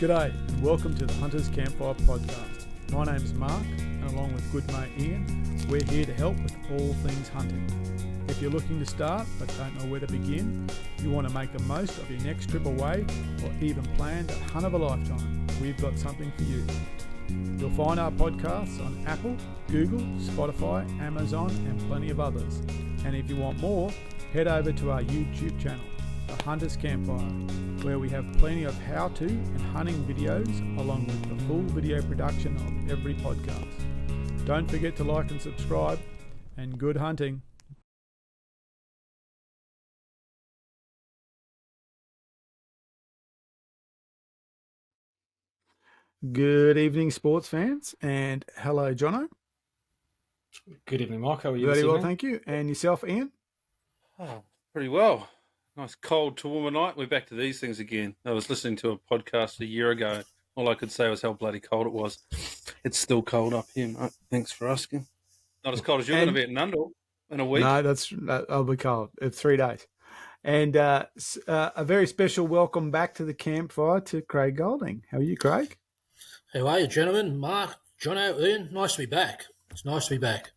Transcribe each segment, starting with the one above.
G'day and welcome to the Hunters Campfire podcast. My name's Mark and along with good mate Ian, we're here to help with all things hunting. If you're looking to start but don't know where to begin, you want to make the most of your next trip away or even plan that hunt of a lifetime, we've got something for you. You'll find our podcasts on Apple, Google, Spotify, Amazon and plenty of others. And if you want more, head over to our YouTube channel, The Hunters Campfire, where we have plenty of how-to and hunting videos along with the full video production of every podcast. Don't forget to like and subscribe, and good hunting. Good evening, sports fans, and hello, Jono. Good evening, Mark. How are you? Very well, thank you. And yourself, Ian? Oh, pretty well. Nice cold to warm night. We're back to these things again. I was listening to a podcast a year ago. All I could say was how bloody cold it was. It's still cold up here, mate. Thanks for asking. Not as cold as you're going to be at Nundle in a week. No, I'll be cold. It's 3 days. And a very special welcome back to the campfire to Craig Golding. How are you, Craig? How are you, gentlemen? Mark, Jono, Ian, nice to be back. It's nice to be back.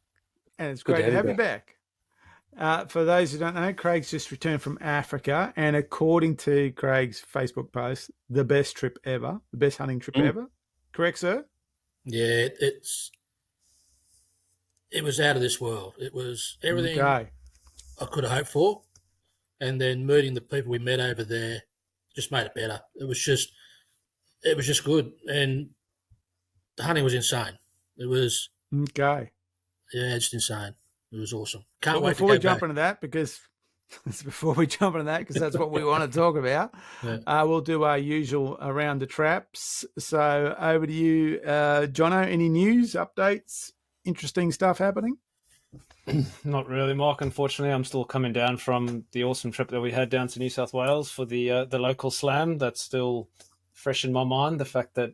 And it's great to have you back. For those who don't know, Craig's just returned from Africa, and according to Craig's Facebook post, the best trip ever, the best hunting trip ever. Correct, sir? Yeah, it was out of this world. It was everything I could have hoped for, and then meeting the people we met over there just made it better. It was just good, and the hunting was insane. It was just insane. It was awesome. Can't wait before we jump into that, because that's what we want to talk about. Yeah. We'll do our usual around the traps. So over to you, Jono. Any news, updates, interesting stuff happening? Not really, Mark. Unfortunately, I'm still coming down from the awesome trip that we had down to New South Wales for the local slam. That's still fresh in my mind. The fact that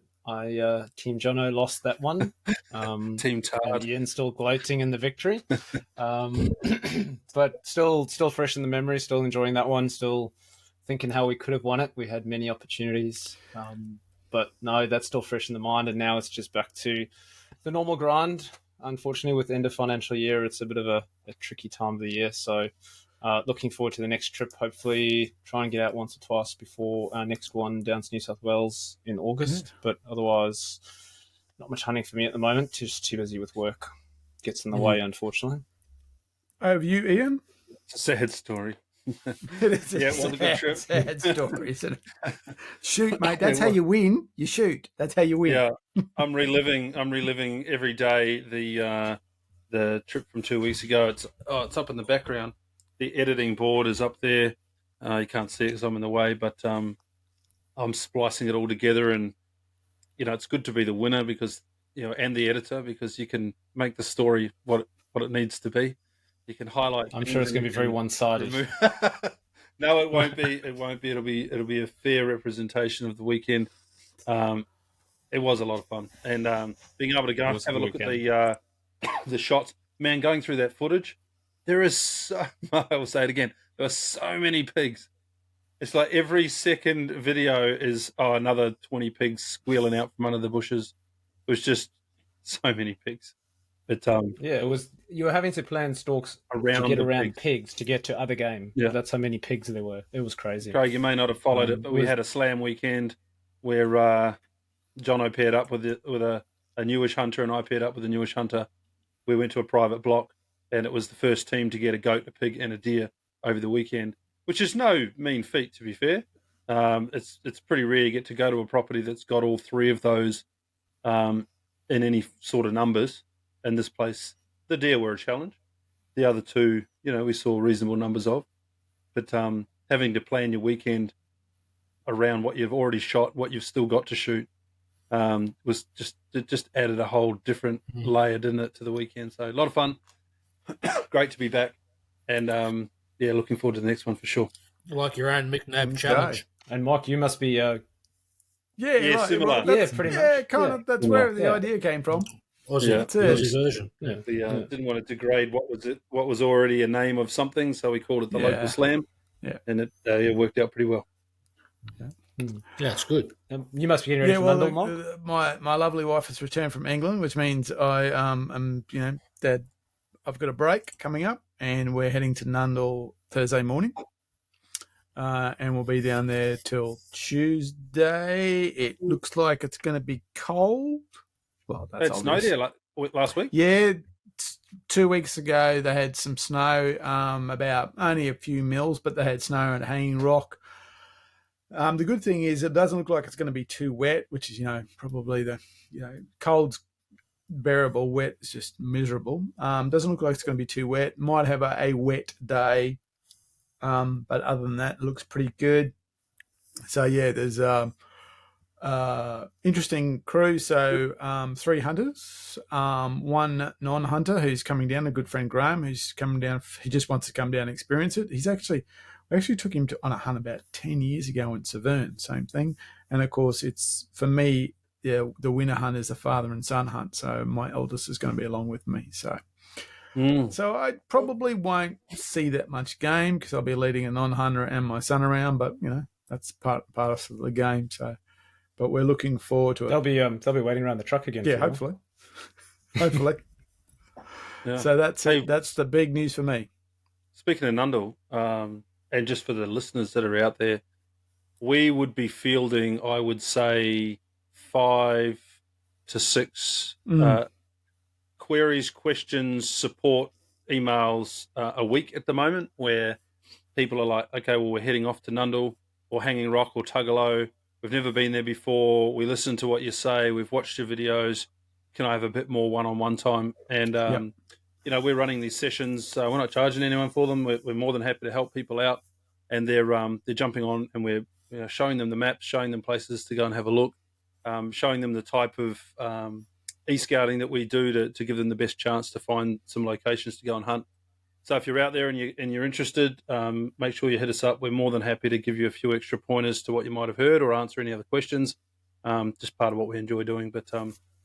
Team Jono lost that one. Team Tard. Ian still gloating in the victory. But still fresh in the memory, still enjoying that one, still thinking how we could have won it. We had many opportunities. But no, that's still fresh in the mind, and now it's just back to the normal grind. Unfortunately, with the end of financial year, it's a bit of a tricky time of the year. So looking forward to the next trip. Hopefully try and get out once or twice before our next one down to New South Wales in August. But otherwise, not much hunting for me at the moment. Just too busy with work. Gets in the way, unfortunately. Over you, Ian? It's a sad story. It is it was a good trip. Sad story, isn't it? Shoot, mate. That's how you win. You shoot. That's how you win. Yeah, I'm reliving every day the trip from 2 weeks ago. It's up in the background. The editing board is up there. You can't see it because I'm in the way, but I'm splicing it all together, and it's good to be the winner because and the editor, because you can make the story what it needs to be. You can highlight. I'm sure it's going to be very one-sided. No, it won't be. It won't be. It'll be a fair representation of the weekend. It was a lot of fun, and being able to go and have a look at the shots. Man, going through that footage. There is I will say it again. There are so many pigs. It's like every second video is another 20 pigs squealing out from under the bushes. It was just so many pigs. But it was. You were having to plan stalks to get around pigs to get to other game. Yeah, that's how many pigs there were. It was crazy. Craig, you may not have followed it, but we had a slam weekend where Jono paired up with a newish hunter, and I paired up with a newish hunter. We went to a private block. And it was the first team to get a goat, a pig, and a deer over the weekend, which is no mean feat, to be fair. It's pretty rare you get to go to a property that's got all three of those in any sort of numbers. In this place, the deer were a challenge. The other two, we saw reasonable numbers of. But having to plan your weekend around what you've already shot, what you've still got to shoot, was just added a whole different layer, didn't it, to the weekend? So a lot of fun. Great to be back, and looking forward to the next one for sure. Like your own McNabb challenge. And Mike, you must be similar. Pretty much. Kind of. That's where the idea came from. Aussie version. Yeah. We didn't want to degrade what was already a name of something, so we called it the local slam. Yeah, and it worked out pretty well. Yeah. Yeah, it's good. You must be getting ready for Nundle, Mark. My lovely wife has returned from England, which means I am, Dad, I've got a break coming up, and we're heading to Nundle Thursday morning. And we'll be down there till Tuesday. It looks like it's going to be cold. Well, that's it snowed there last week. Yeah, 2 weeks ago they had some snow, about only a few mils, but they had snow at Hanging Rock. The good thing is it doesn't look like it's going to be too wet, which is probably cold's bearable. Wet is just miserable. Doesn't look like it's going to be too wet. Might have a wet day. But other than that, it looks pretty good. So, yeah, there's interesting crew. So 3 hunters, 1 non-hunter who's coming down, a good friend Graham, who's coming down. He just wants to come down and experience it. We actually took him on a hunt about 10 years ago in Severn, same thing. And, of course, it's, for me, the winter hunt is a father and son hunt. So my eldest is going to be along with me. So I probably won't see that much game because I'll be leading a non-hunter and my son around, but that's part of the game. So, but we're looking forward to it. They'll be waiting around the truck again. Yeah, hopefully. Yeah. So that's the big news for me. Speaking of Nundle, and just for the listeners that are out there, we would be fielding, I would say, 5 to 6 queries, questions, support emails a week at the moment, where people are like, okay, well, we're heading off to Nundle or Hanging Rock or Tuggelow. We've never been there before. We listen to what you say. We've watched your videos. Can I have a bit more one-on-one time? And, we're running these sessions. We're not charging anyone for them. We're more than happy to help people out. And they're jumping on, and we're showing them the maps, showing them places to go and have a look, showing them the type of e-scouting that we do to give them the best chance to find some locations to go and hunt. So if you're out there and you're interested, make sure you hit us up. We're more than happy to give you a few extra pointers to what you might have heard or answer any other questions. Just part of what we enjoy doing. But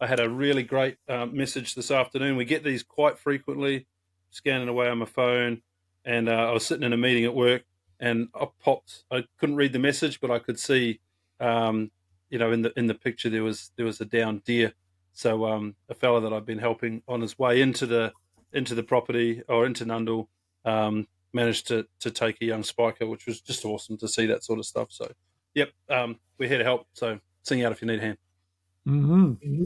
I had a really great message this afternoon. We get these quite frequently, scanning away on my phone, and I was sitting in a meeting at work, and I couldn't read the message, but I could see, in the picture there was a downed deer. So a fella that I've been helping on his way into the property or into Nundle managed to take a young spiker, which was just awesome to see that sort of stuff. So, yep, we're here to help. So sing out if you need a hand. Mm-hmm.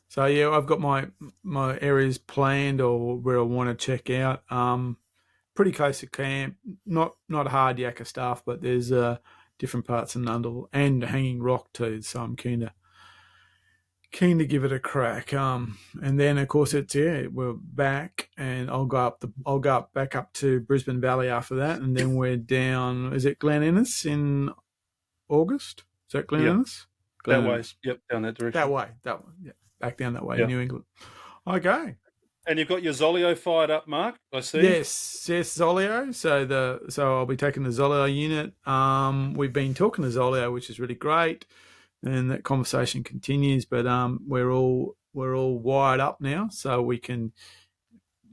So yeah, I've got my areas planned or where I want to check out. Pretty close to camp, not hard yakka stuff, but there's different parts of Nundle and Hanging Rock too. So I'm keen to give it a crack. And then of course we're back, and I'll go back up to Brisbane Valley after that, and then we're down. Is it Glen Innes in August? Is that Glen Innes? That way. Yep, down that direction. That way. Yeah, back down that way, New England. Okay. And you've got your Zolio fired up, Mark, I see. Yes, Zolio. So I'll be taking the Zolio unit. We've been talking to Zolio, which is really great, and that conversation continues. But we're all wired up now, so we can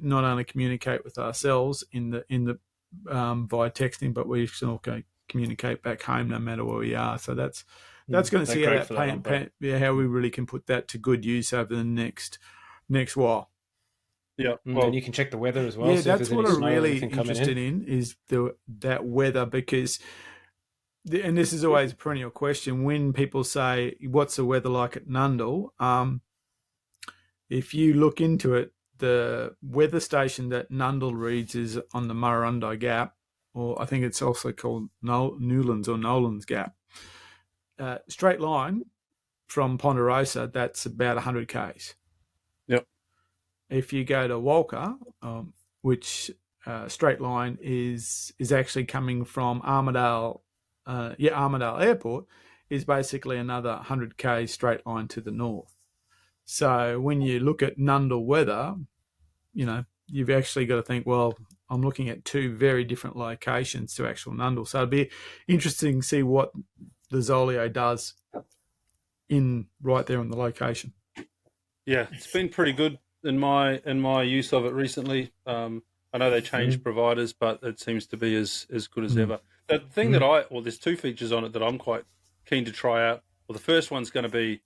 not only communicate with ourselves in the via texting, but we can also communicate back home no matter where we are. So that's going to see how we really can put that to good use over the next while. Yeah, and you can check the weather as well. Yeah, that's what I'm really interested in is that weather, because, and this is always a perennial question when people say, "What's the weather like at Nundle?" If you look into it, the weather station that Nundle reads is on the Murrurundi Gap, or I think it's also called Newlands or Nolan's Gap. Straight line from Ponderosa, that's about 100 k's. Yep. If you go to Walker, which straight line is actually coming from Armidale, Armidale Airport, is basically another 100 k's straight line to the north. So when you look at Nundle weather, you've actually got to think, well, I'm looking at 2 very different locations to actual Nundle. So it'd be interesting to see what the Zolio does right there on the location. Yeah, it's been pretty good in my use of it recently. I know they changed providers, but it seems to be as good as ever. the thing there's two features on it that I'm quite keen to try out. Well, the first one's going to be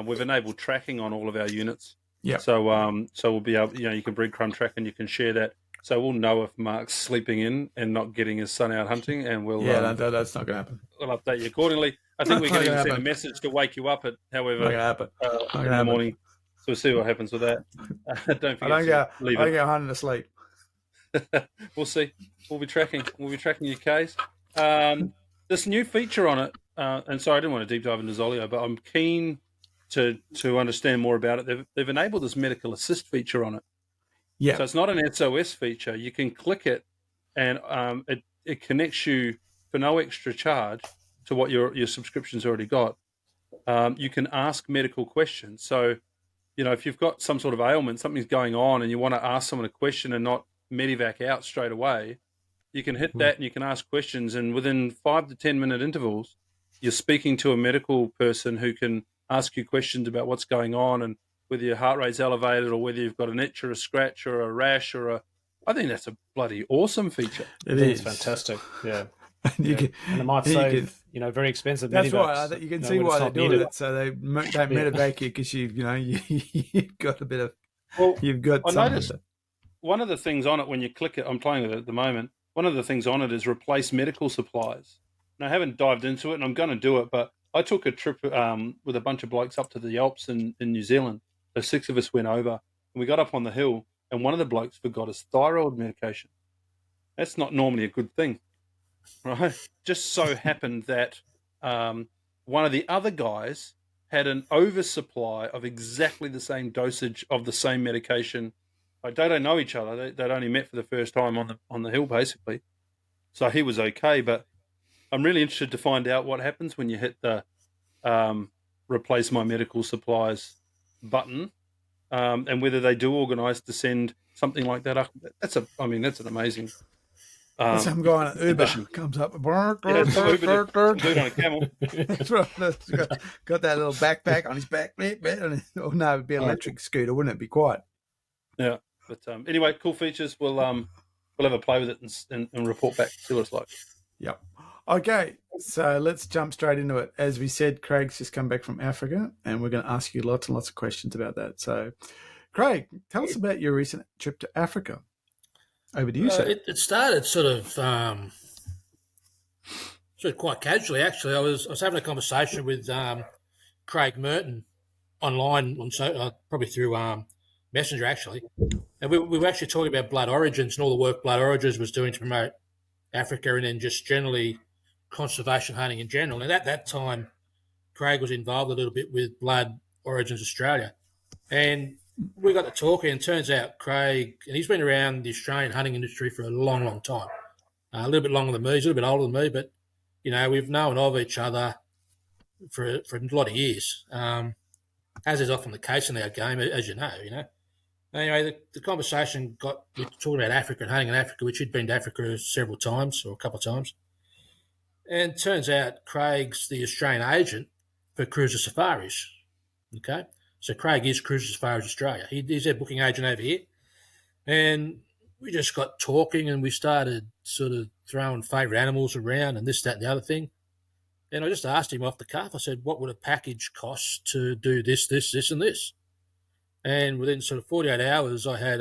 we've enabled tracking on all of our units. Yeah. So we'll be able, you can breadcrumb track and you can share that. So we'll know if Mark's sleeping in and not getting his son out hunting, and we'll that's not going to happen. We'll update you accordingly. I think we can even send a message to wake you up at however in the morning. So we'll see what happens with that. Don't forget to leave it. I don't go hunting to sleep. We'll see. We'll be tracking your case. This new feature on it, and sorry, I didn't want to deep dive into Zolio, but I'm keen to understand more about it. They've enabled this medical assist feature on it. Yeah. So it's not an SOS feature. You can click it, and it connects you for no extra charge to what your subscription's already got. You can ask medical questions. So, if you've got some sort of ailment, something's going on, and you want to ask someone a question and not medivac out straight away, you can hit that and you can ask questions. And within 5 to 10 minute intervals, you're speaking to a medical person who can ask you questions about what's going on and whether your heart rate's elevated or whether you've got an itch or a scratch or a rash I think that's a bloody awesome feature. It's fantastic. Yeah. And it might save, very expensive. That's right. You can see why they're doing it. So they don't medevac you because you've got a bit of. Well, you've got. I noticed one of the things on it when you click it. I'm playing with it at the moment. One of the things on it is replace medical supplies. And I haven't dived into it, and I'm going to do it. But I took a trip with a bunch of blokes up to the Alps in New Zealand. So 6 of us went over, and we got up on the hill, and one of the blokes forgot his thyroid medication. That's not normally a good thing. Right, just so happened that one of the other guys had an oversupply of exactly the same dosage of the same medication. Like, they don't know each other; they'd only met for the first time on the hill, basically. So he was okay, but I'm really interested to find out what happens when you hit the replace my medical supplies button, and whether they do organise to send something like that up. That's an amazing. Some guy on an Uber comes up, dude on a camel. That's right. Got that little backpack on his back. No, it'd be an electric scooter, wouldn't it? Be quiet. Yeah, but anyway, cool features. We'll have a play with it and report back, see what it's like. Yep. Okay, so let's jump straight into it. As we said, Craig's just come back from Africa, and we're going to ask you lots and lots of questions about that. So, Craig, tell us about your recent trip to Africa. Over to you, sir. It started sort of quite casually, actually. I was having a conversation with Craig Merton online, probably through Messenger, actually. And we were actually talking about Blood Origins and all the work Blood Origins was doing to promote Africa and then just generally conservation hunting in general. And at that time, Craig was involved a little bit with Blood Origins Australia. And we got to talking, and turns out Craig, and he's been around the Australian hunting industry for a long, long time. A little bit longer than me, he's a little bit older than me, but, we've known of each other for a lot of years, as is often the case in our game, as you know. Anyway, the conversation we were talking about Africa and hunting in Africa, which he'd been to Africa several times or a couple of times. And turns out Craig's the Australian agent for Cruiser Safaris, okay? So Craig is Cruiser Safaris Australia. He's their booking agent over here. And we just got talking and we started sort of throwing favourite animals around and this, that, and the other thing. And I just asked him off the cuff, I said, what would a package cost to do this, this, this, and this? And within sort of 48 hours, I had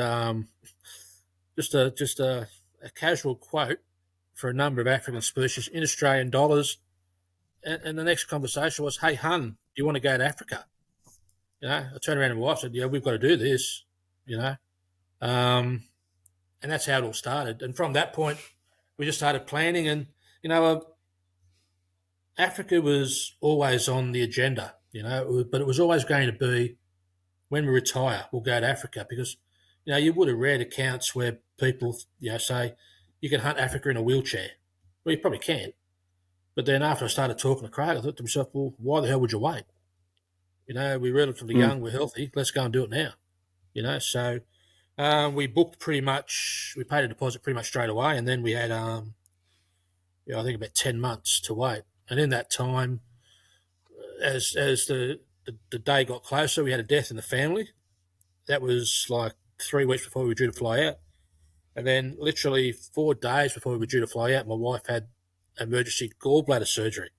just a casual quote for a number of African species in Australian dollars. And the next conversation was, hey, hun, do you want to go to Africa? I turned around and my wife said, we've got to do this, and that's how it all started. And from that point, we just started planning and, Africa was always on the agenda, but it was always going to be when we retire, we'll go to Africa because, you would have read accounts where people, say you can hunt Africa in a wheelchair. Well, you probably can. But then after I started talking to Craig, I thought to myself, well, why the hell would you wait? We're relatively young, we're healthy, let's go and do it now. So we booked we paid a deposit pretty much straight away, and then we had, I think about 10 months to wait. And in that time, as the day got closer, we had a death in the family. That was like 3 weeks before we were due to fly out. And then literally 4 days before we were due to fly out, my wife had emergency gallbladder surgery.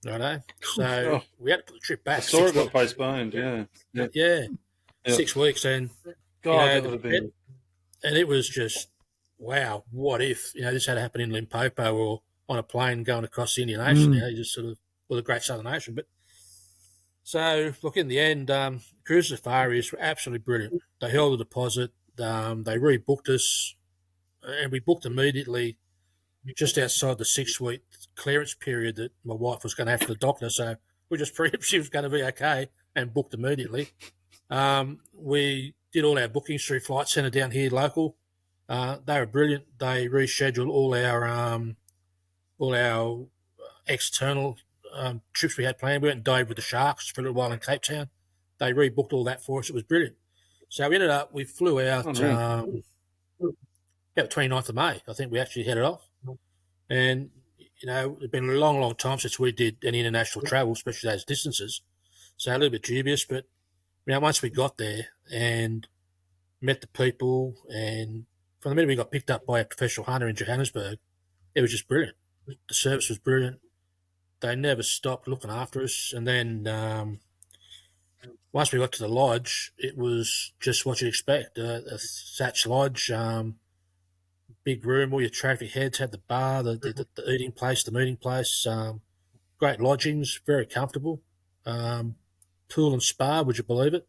Righto? So we had to put the trip back. I saw it got postponed, yeah. 6 weeks. And, God, that would have been... And it was just, wow, what if, this had happened in Limpopo or on a plane going across the Indian Ocean, just sort of, or the Great Southern Ocean. But so, look, in the end, cruise safaris were absolutely brilliant. They held a deposit. They rebooked us, and we booked immediately just outside the 6-week clearance period that my wife was going to have for the doctor. So we just preempted she was going to be okay and booked immediately. We did all our bookings through Flight Centre down here local. They were brilliant. They rescheduled all our external trips we had planned. We went and dived with the sharks for a little while in Cape Town. They rebooked all that for us. It was brilliant. So we flew out about the 29th of May. I think we actually headed off. And, it's been a long, long time since we did any international travel, especially those distances. So a little bit dubious, but, once we got there and met the people, and from the minute we got picked up by a professional hunter in Johannesburg, it was just brilliant. The service was brilliant. They never stopped looking after us. And then once we got to the lodge, it was just what you'd expect. A thatched lodge, big room, all your trophy heads had the bar, the eating place, the meeting place, great lodgings, very comfortable. Pool and spa, would you believe it?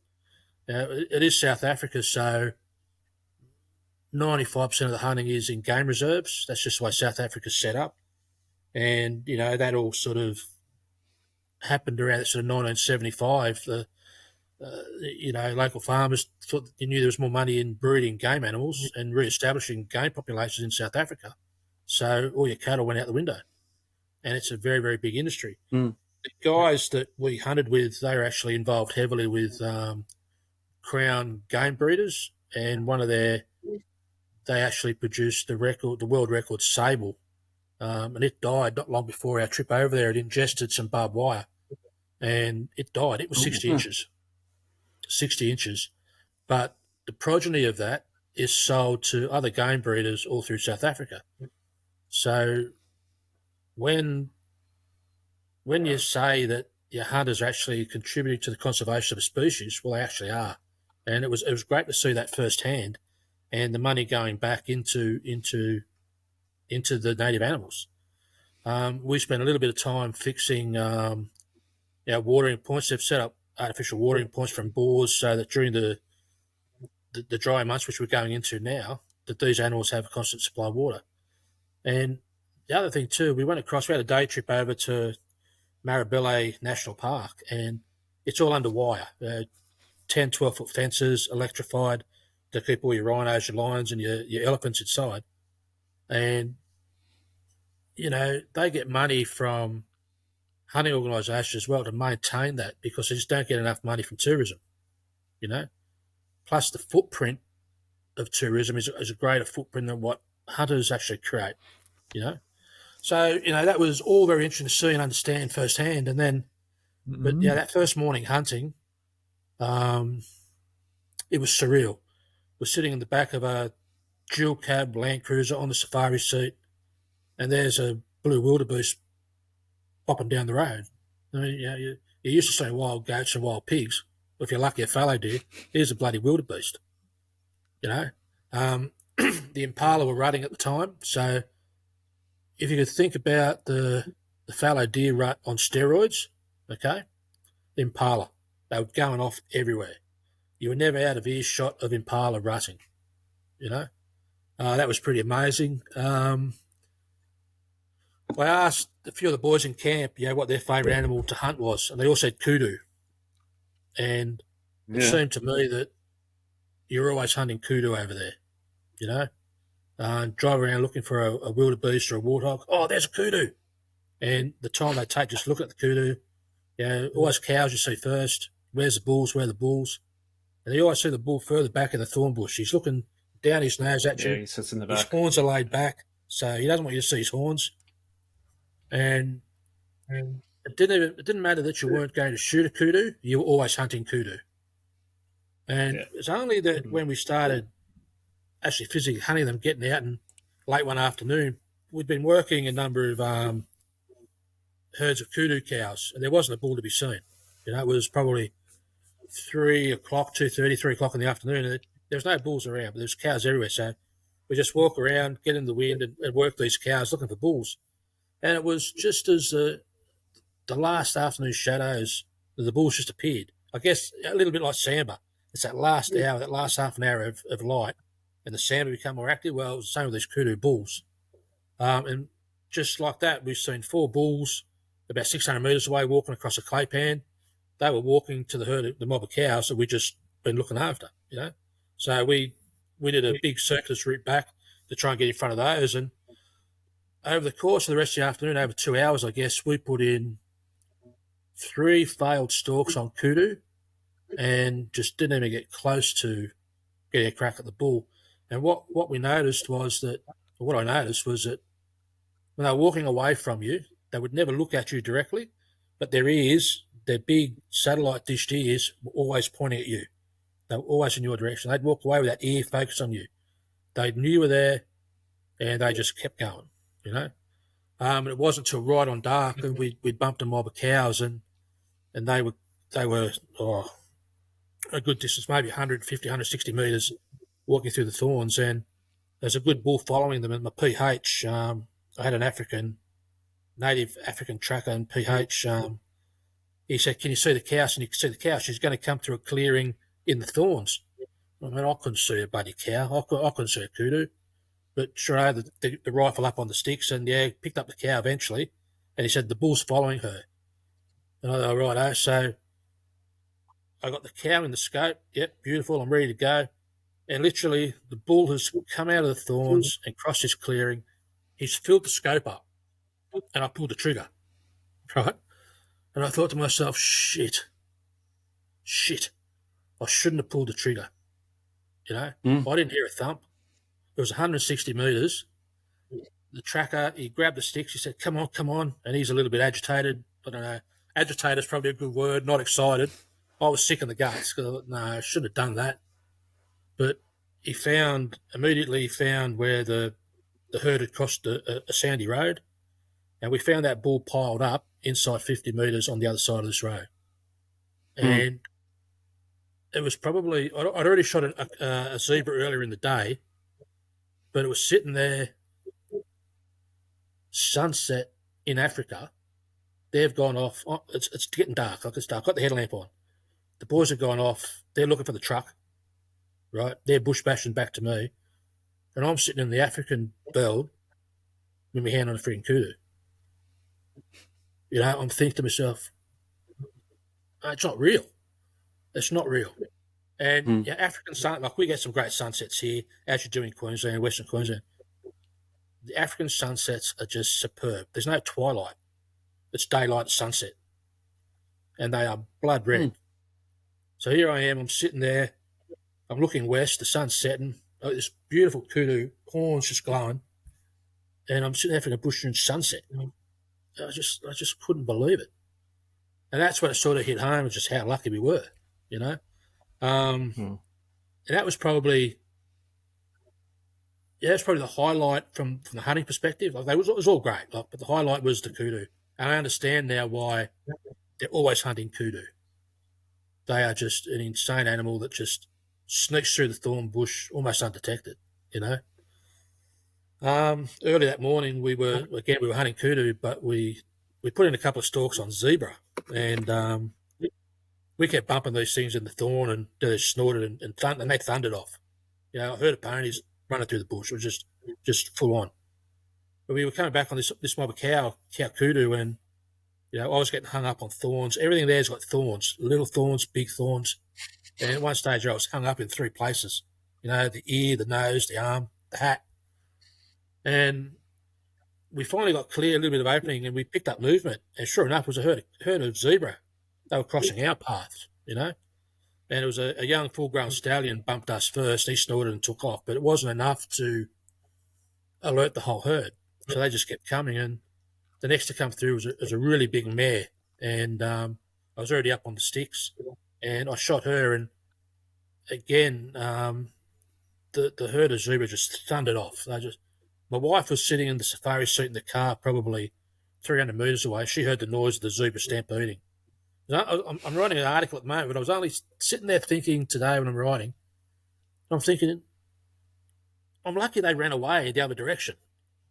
It is South Africa, so 95% of the hunting is in game reserves. That's just the way South Africa's set up. And, that all sort of happened around sort of 1975. Local farmers thought they knew there was more money in breeding game animals and re-establishing game populations in South Africa. So all your cattle went out the window. And it's a very, very big industry. The guys that we hunted with, they were actually involved heavily with Crown game breeders, and they actually produced the world record sable, and it died not long before our trip over there. It ingested some barbed wire, and it died. It was 60 inches, but the progeny of that is sold to other game breeders all through South Africa. So when you say that your hunters are actually contributing to the conservation of a species, well, they actually are. And it was great to see that firsthand, and the money going back into the native animals. We spent a little bit of time fixing our watering points. They've set up artificial watering points from bores so that during the dry months, which we're going into now, that these animals have a constant supply of water. And the other thing too, we had a day trip over to Marabelle National Park, and it's all under wire, 10, 12-foot fences, electrified, to keep all your rhinos, your lions, and your elephants inside. And, they get money from hunting organisations as well to maintain that, because they just don't get enough money from tourism, Plus the footprint of tourism is a greater footprint than what hunters actually create, So, that was all very interesting to see and understand firsthand. And then, but that first morning hunting, it was surreal. We're sitting in the back of a dual cab Land Cruiser on the safari seat, and there's a blue wildebeest popping down the road. I mean, you're used to seeing wild goats and wild pigs. If you're lucky, a fallow deer, here's a bloody wildebeest. The impala were rutting at the time, so if you could think about the fallow deer rut on steroids, okay, impala, they were going off everywhere. You were never out of earshot of impala rutting, That was pretty amazing. I asked a few of the boys in camp, what their favourite animal to hunt was, and they all said kudu. And it seemed to me that you're always hunting kudu over there, drive around looking for a wildebeest or a warthog. Oh, there's a kudu. And the time they take just look at the kudu, always cows you see first. Where's the bulls? Where are the bulls? And you always see the bull further back in the thorn bush. He's looking down his nose at you. He sits in the back. His horns are laid back, so he doesn't want you to see his horns. And it didn't matter that you weren't going to shoot a kudu. You were always hunting kudu. And it's only that when we started actually physically hunting them, getting out and late one afternoon, we'd been working a number of herds of kudu cows, and there wasn't a bull to be seen. It was probably 3 o'clock, 2:30, 3 o'clock in the afternoon, and there was no bulls around, but there's cows everywhere. So we just walk around, get in the wind, and work these cows looking for bulls. And it was just as the last afternoon shadows, the bulls just appeared. I guess a little bit like Samba. It's that last hour, that last half an hour of light, and the Samba become more active. Well, it was the same with these kudu bulls. And just like that, we've seen 4 bulls about 600 metres away walking across a clay pan. They were walking to the herd, the mob of cows that we just been looking after, So we did a big circuitous route back to try and get in front of those. And over the course of the rest of the afternoon, over 2 hours, I guess, we put in 3 failed stalks on kudu and just didn't even get close to getting a crack at the bull. And what we noticed was that, or what I noticed was that when they were walking away from you, they would never look at you directly, but their big satellite dished ears were always pointing at you. They were always in your direction. They'd walk away with that ear focused on you. They knew you were there, and they just kept going, And it wasn't until right on dark that we bumped a mob of cows, and they were a good distance, maybe 150, 160 metres, walking through the thorns, and there's a good bull following them. And my PH, I had an native African tracker in PH. He said, "Can you see the cow?" And you can see the cow. She's going to come through a clearing in the thorns. I mean, I couldn't see a bloody cow. I couldn't see a kudu. But sure, I had the rifle up on the sticks, and picked up the cow eventually. And he said, the bull's following her. And I thought, righto. So I got the cow in the scope. Yep, beautiful. I'm ready to go. And literally, the bull has come out of the thorns and crossed this clearing. He's filled the scope up, and I pulled the trigger, right? And I thought to myself, shit, I shouldn't have pulled the trigger, I didn't hear a thump. It was 160 metres. The tracker, he grabbed the sticks, he said, come on, and he's a little bit agitated. I don't know, agitated is probably a good word, not excited. I was sick in the guts because I thought, no, I shouldn't have done that. But he immediately found where the herd had crossed a sandy road, and we found that bull piled up inside 50 metres on the other side of this road. And it was probably, I'd already shot a zebra earlier in the day, but it was sitting there, sunset in Africa. They've gone off. It's getting dark. Like it's dark. I've got the headlamp on. The boys have gone off. They're looking for the truck, right? They're bush bashing back to me. And I'm sitting in the African beld with my hand on a freaking kudu. I'm thinking to myself, it's not real. It's not real. And African sun, like we get some great sunsets here, as you do in Queensland, Western Queensland. The African sunsets are just superb. There's no twilight. It's daylight sunset. And they are blood red. So here I am, I'm sitting there, I'm looking west, the sun's setting, this beautiful kudu, horns just glowing, and I'm sitting there for a bush and sunset. I just couldn't believe it. And that's when it sort of hit home, just how lucky we were, And that was probably, the highlight from the hunting perspective. Like, it was all great, but the highlight was the kudu. And I understand now why they're always hunting kudu. They are just an insane animal that just sneaks through the thorn bush almost undetected, Early that morning, we were hunting kudu, but we put in a couple of stalks on zebra, and we kept bumping these things in the thorn, and they snorted and they thundered off. I heard of ponies running through the bush. It was just full on. But we were coming back on this mob of cow kudu, and I was getting hung up on thorns. Everything there's got thorns, little thorns, big thorns. And at one stage, I was hung up in 3 places. The ear, the nose, the arm, the hat. And we finally got clear, a little bit of opening, and we picked up movement. And sure enough, it was a herd of zebra. They were crossing our path, And it was a young full-grown stallion bumped us first. He snorted and took off, but it wasn't enough to alert the whole herd. So they just kept coming, and the next to come through was a really big mare. And I was already up on the sticks, and I shot her, and again, the herd of zebra just thundered off. They just My wife was sitting in the safari seat in the car, probably 300 metres away. She heard the noise of the zebra stampeding. I'm writing an article at the moment, but I was only sitting there thinking today when I'm writing, I'm thinking, I'm lucky they ran away the other direction.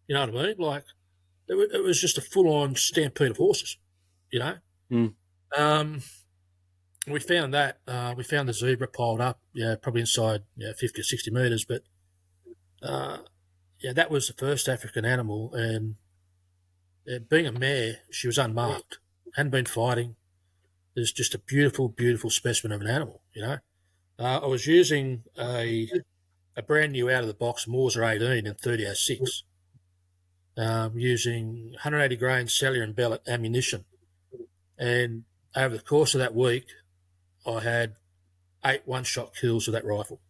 You know what I mean? Like, it was just a full-on stampede of horses, you know? We found that. We found the zebra piled up, probably inside 50 or 60 metres, but that was the first African animal, and being a mare, she was unmarked, hadn't been fighting. It's just a beautiful, beautiful specimen of an animal, you know. I was using a brand new out-of-the-box Mauser 18 in 30-06, using 180 grain cellular and bellet ammunition. And over the course of that week, I had 8 one-shot kills with that rifle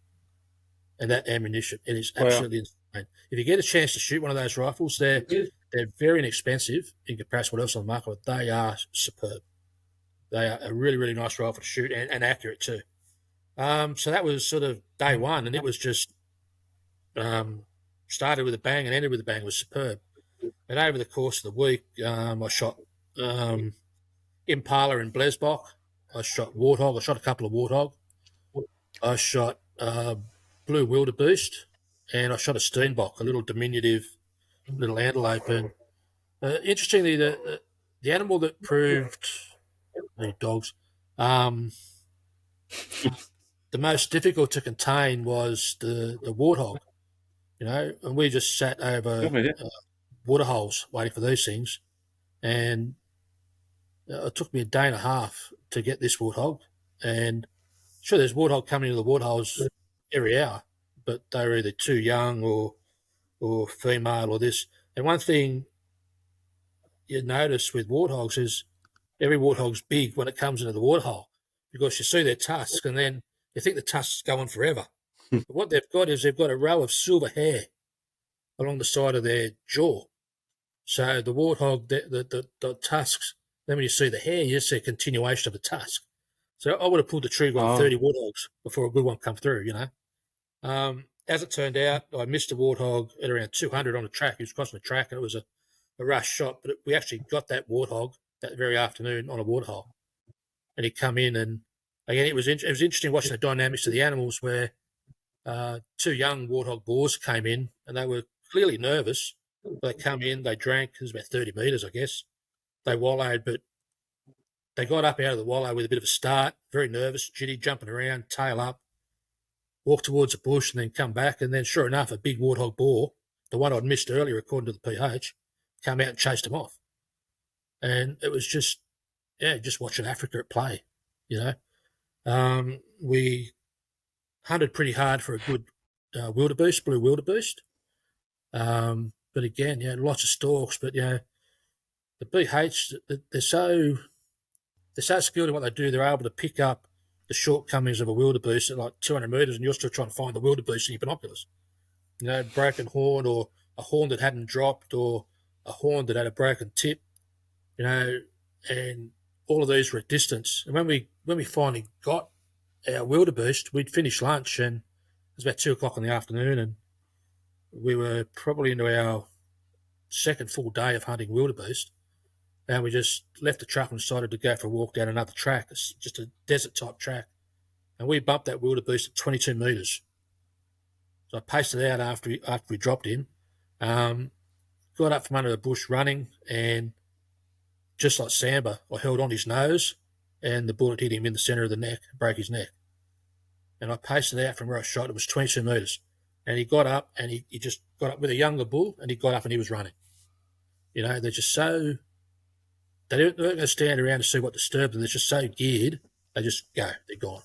and that ammunition. It is absolutely insane. If you get a chance to shoot one of those rifles, they're very inexpensive in comparison to what else on the market, but they are superb. They are a really, really nice rifle to shoot and accurate too. So that was sort of day one, and it was just started with a bang and ended with a bang. It was superb. And over the course of the week, I shot Impala and Blesbok. I shot Warthog. I shot a couple of Warthog. I shot Blue Wildebeest, and I shot a Steenbok, a little diminutive little antelope. And interestingly, the animal that proved dogs the most difficult to contain was the warthog, you know, and we just sat over water holes waiting for these things, and it took me a day and a half to get this warthog. And sure, there's warthog coming into the water holes every hour, but they were either too young or female or this. And one thing you notice with warthogs is every warthog's big when it comes into the water hole, because you see their tusks and then you think the tusks go on forever. But what they've got is they've got a row of silver hair along the side of their jaw. So the warthog, the tusks, then when you see the hair, you see a continuation of the tusk. So I would have pulled the trigger on 30 warthogs before a good one come through, you know. As it turned out, I missed a warthog at around 200 on the track. He was crossing the track, and it was a rush shot. But we actually got that warthog that very afternoon on a waterhole. And he'd come in, and again, it was interesting watching the dynamics of the animals, where 2 young warthog boars came in, and they were clearly nervous. They come in, they drank, it was about 30 metres, I guess. They wallowed, but they got up out of the wallow with a bit of a start, very nervous, jitty, jumping around, tail up, walk towards the bush, and then come back. And then, sure enough, a big warthog boar, the one I'd missed earlier according to the PH, came out and chased him off. And it was just watching Africa at play, you know. We hunted pretty hard for a good wildebeest, blue wildebeest. But again, lots of stalks. But, the BH, they're so skilled in what they do. They're able to pick up the shortcomings of a wildebeest at like 200 metres, and you're still trying to find the wildebeest in your binoculars. You know, broken horn, or a horn that hadn't dropped, or a horn that had a broken tip. You know, and all of these were at distance. And when we finally got our wildebeest, we'd finished lunch, and it was about 2 o'clock in the afternoon, and we were probably into our second full day of hunting wildebeest. And we just left the truck and decided to go for a walk down another track. It's just a desert-type track. And we bumped that wildebeest at 22 metres. So I paced it out after we dropped him, got up from under the bush running, and just like Samba, I held on his nose, and the bullet hit him in the centre of the neck, broke his neck. And I paced it out from where I shot. It was 22 metres. And he got up, and he just got up with a younger bull, and he got up and he was running. You know, they're just so... They don't going to stand around to see what disturbed them. They're just so geared. They just go. They're gone.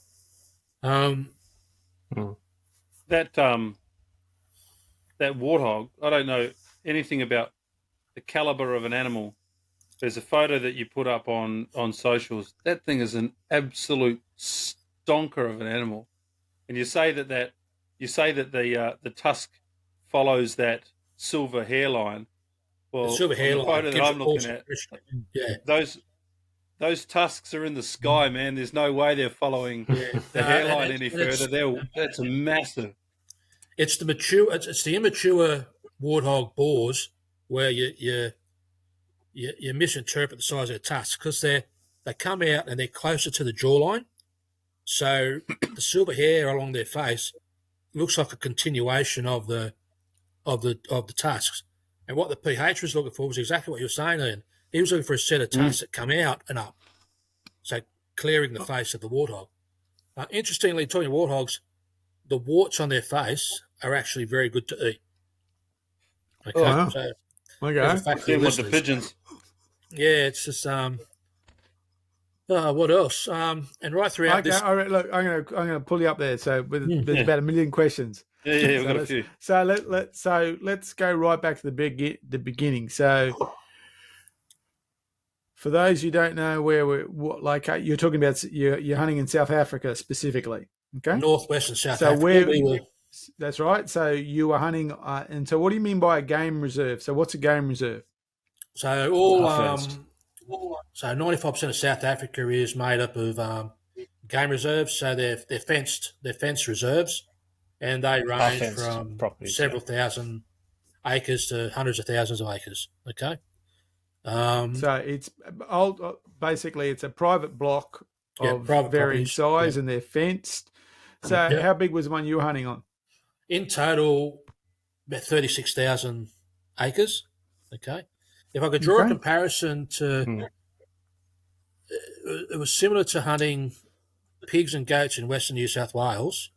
That warthog, I don't know anything about the caliber of an animal. There's a photo that you put up on socials. That thing is an absolute stonker of an animal. And you say that the tusk follows that silver hairline. Well, the silver hairline, the photo that I'm looking at, those tusks are in the sky, man. There's no way they're following the hairline any further. That's massive. It's the mature. It's the immature warthog bores where you misinterpret the size of their tusks because they come out and they're closer to the jawline. So the silver hair along their face looks like a continuation of the tusks. And what the PH was looking for was exactly what you were saying, Ian. He was looking for a set of tusks that come out and up, so clearing the face of the warthog. Interestingly, talking warthogs, the warts on their face are actually very good to eat. Okay, wow. So same with the pigeons. Yeah, it's just what else? And right throughout this. All right, look, I'm gonna pull you up there. So there's about a million questions. Yeah, we've got a few. So let's go right back to the beginning. So for those who don't know you're talking about, you're hunting in South Africa specifically, okay? Northwestern South Africa. That's right. So you were hunting, and so what do you mean by a game reserve? So what's a game reserve? So 95% of South Africa is made up of game reserves. So they're fenced reserves, and they range from several thousand acres to hundreds of thousands of acres. Okay. So it's basically it's a private block of varying size, and they're fenced. So how big was the one you were hunting on? In total, about 36,000 acres. Okay. If I could draw a comparison to, it was similar to hunting pigs and goats in Western New South Wales,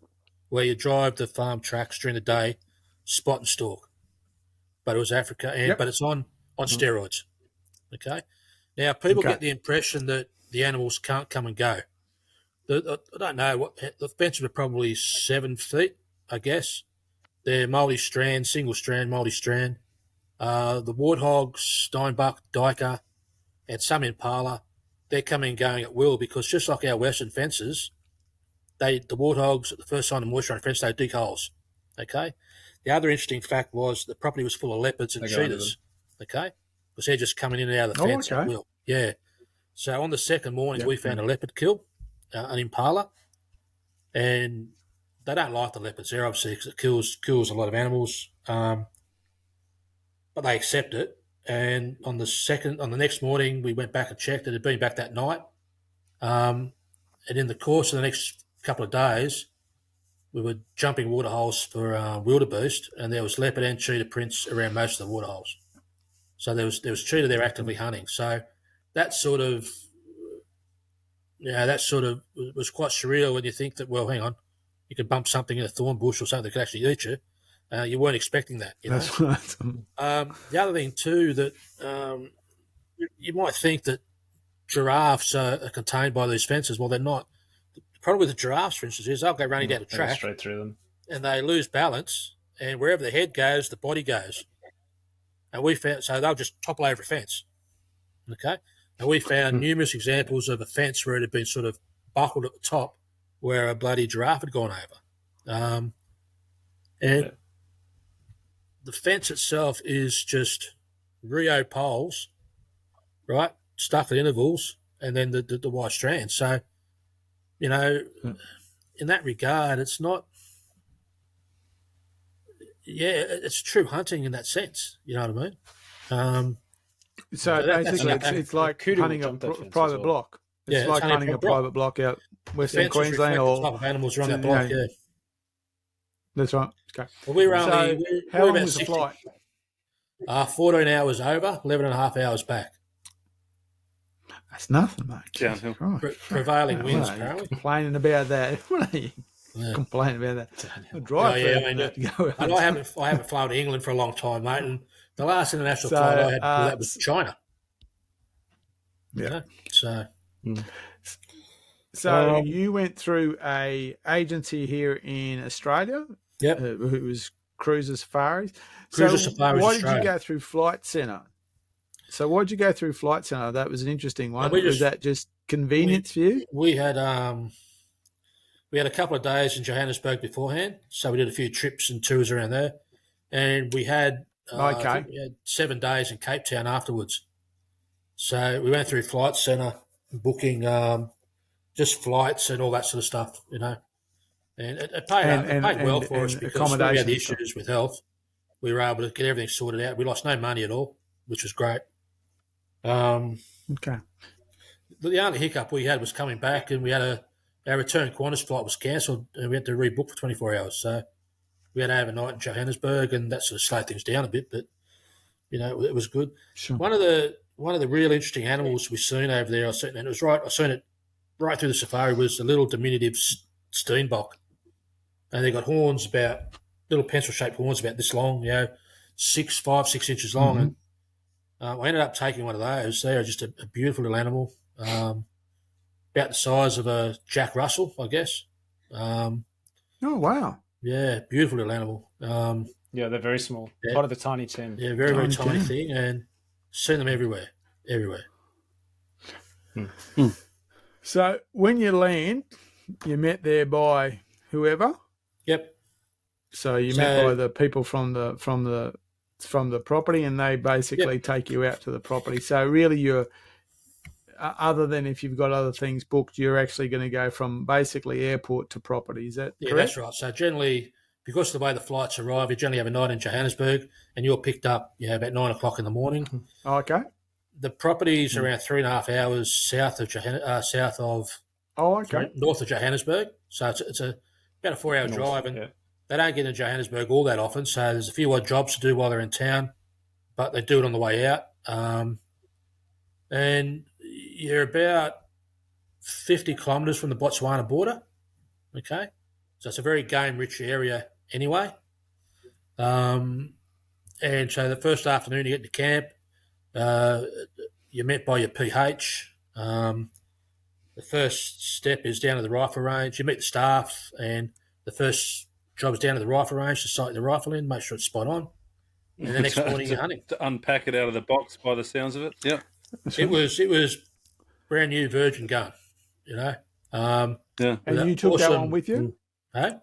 where you drive the farm tracks during the day, spot and stalk. But it was Africa, but it's on steroids. Okay. Now, people get the impression that the animals can't come and go. I don't know the fences are probably 7 feet, I guess. They're multi-strand, single-strand, multi-strand. The warthogs, Steinbach, Diker, and some Impala, they're coming and going at will because just like our Western fences, the warthogs, at the first sign of moisture on a fence, they dig holes. Okay. The other interesting fact was the property was full of leopards and cheetahs. Okay. Because they're just coming in and out of the fence at will. Yeah. So on the second morning, we found a leopard kill, an Impala, and they don't like the leopards there, obviously, because it kills a lot of animals. But they accept it. And on the next morning, we went back and checked. It had been back that night. And in the course of the next couple of days, we were jumping water holes for wildebeest, and there was leopard and cheetah prints around most of the water holes. So there was cheetah there actively hunting. So that sort of was quite surreal when you think that, well, hang on, you could bump something in a thorn bush or something that could actually eat you. You weren't expecting that. That's right. The other thing too that you might think that giraffes are contained by these fences. Well, they're not. The problem with the giraffes, for instance, is they'll go running down a track straight through them, and they lose balance, and wherever the head goes, the body goes. And we found they'll just topple over a fence. Okay, and we found numerous examples of a fence where it had been sort of buckled at the top, where a bloody giraffe had gone over. And the fence itself is just Rio poles, right, stuck at intervals, and then the white strands. So, in that regard, it's not. Yeah, it's true hunting in that sense. You know what I mean? So basically, it's like hunting a private block. It's like hunting a private block out Western Queensland, or type of animals around that block. Yeah, that's right. Okay. Well, we were only. How long was the flight? 14 hours over, 11 and a half hours back. That's nothing, mate. Downhill. Prevailing winds, apparently. Complaining about that. What are you complaining about that? I haven't flown to England for a long time, mate, and the last international flight I had that was China. Yeah. So you went through a agency here in Australia. Yep. It was Cruiser Safaris. Cruiser Safaris why did you go through Flight Centre? That was an interesting one. Was that just convenience for you? We had a couple of days in Johannesburg beforehand, so we did a few trips and tours around there, and we had 7 days in Cape Town afterwards. So we went through Flight Centre, booking just flights and all that sort of stuff, and it paid well for us because we had issues with health. we were able to get everything sorted out. We lost no money at all, which was great. Okay. The only hiccup we had was coming back, and we had our return Qantas flight was cancelled, and we had to rebook for 24 hours. So we had overnight in Johannesburg, and that sort of slowed things down a bit. But it was good. Sure. One of the real interesting animals we've seen over there, I seen it right through the safari, was a little diminutive steenbok, and they got horns about little pencil-shaped horns about this long, 5, 6 inches long, and I ended up taking one of those. They are just a beautiful little animal, about the size of a Jack Russell, I guess. Oh, wow. Yeah, beautiful little animal. Yeah, they're very small. Part of the tiny 10. Yeah, very, very tiny thing, and seen them everywhere. So when you land, you're met there by whoever? Yep. So you're met by the people from the property, and they basically take you out to the property. So really you're, other than if you've got other things booked, you're actually going to go from basically airport to property. Is that correct? That's right. So generally, because of the way the flights arrive, you generally have a night in Johannesburg, and you're picked up about 9 o'clock in the morning. Okay. The property is around 3.5 hours south of north of Johannesburg. So it's about a 4-hour drive, and they don't get into Johannesburg all that often. So there's a few odd jobs to do while they're in town, but they do it on the way out. And you're about 50 kilometres from the Botswana border. Okay, so it's a very game-rich area anyway. And so the first afternoon you get to camp. You're met by your PH. The first step is down to the rifle range. You meet the staff, and the first job is down to the rifle range to sight the rifle in, make sure it's spot on. And the next morning you're hunting. To unpack it out of the box by the sounds of it. Yeah. It was brand new virgin gun, Yeah. And you took that one with you? Hey?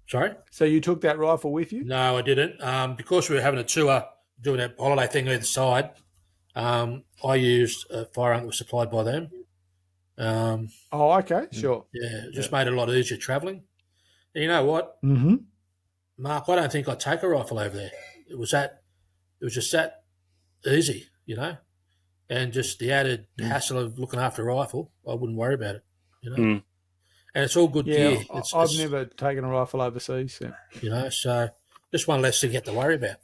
Sorry? So you took that rifle with you? No, I didn't. Because we were having a tour, doing a holiday thing either side, I used a firearm that was supplied by them. Okay, sure. Yeah, it just made it a lot easier travelling. And you know what? Mm-hmm. Mark, I don't think I'd take a rifle over there. It was just that easy, and just the added hassle of looking after a rifle, I wouldn't worry about it, And it's all good gear. I've never taken a rifle overseas. So. So just one less thing you have to worry about,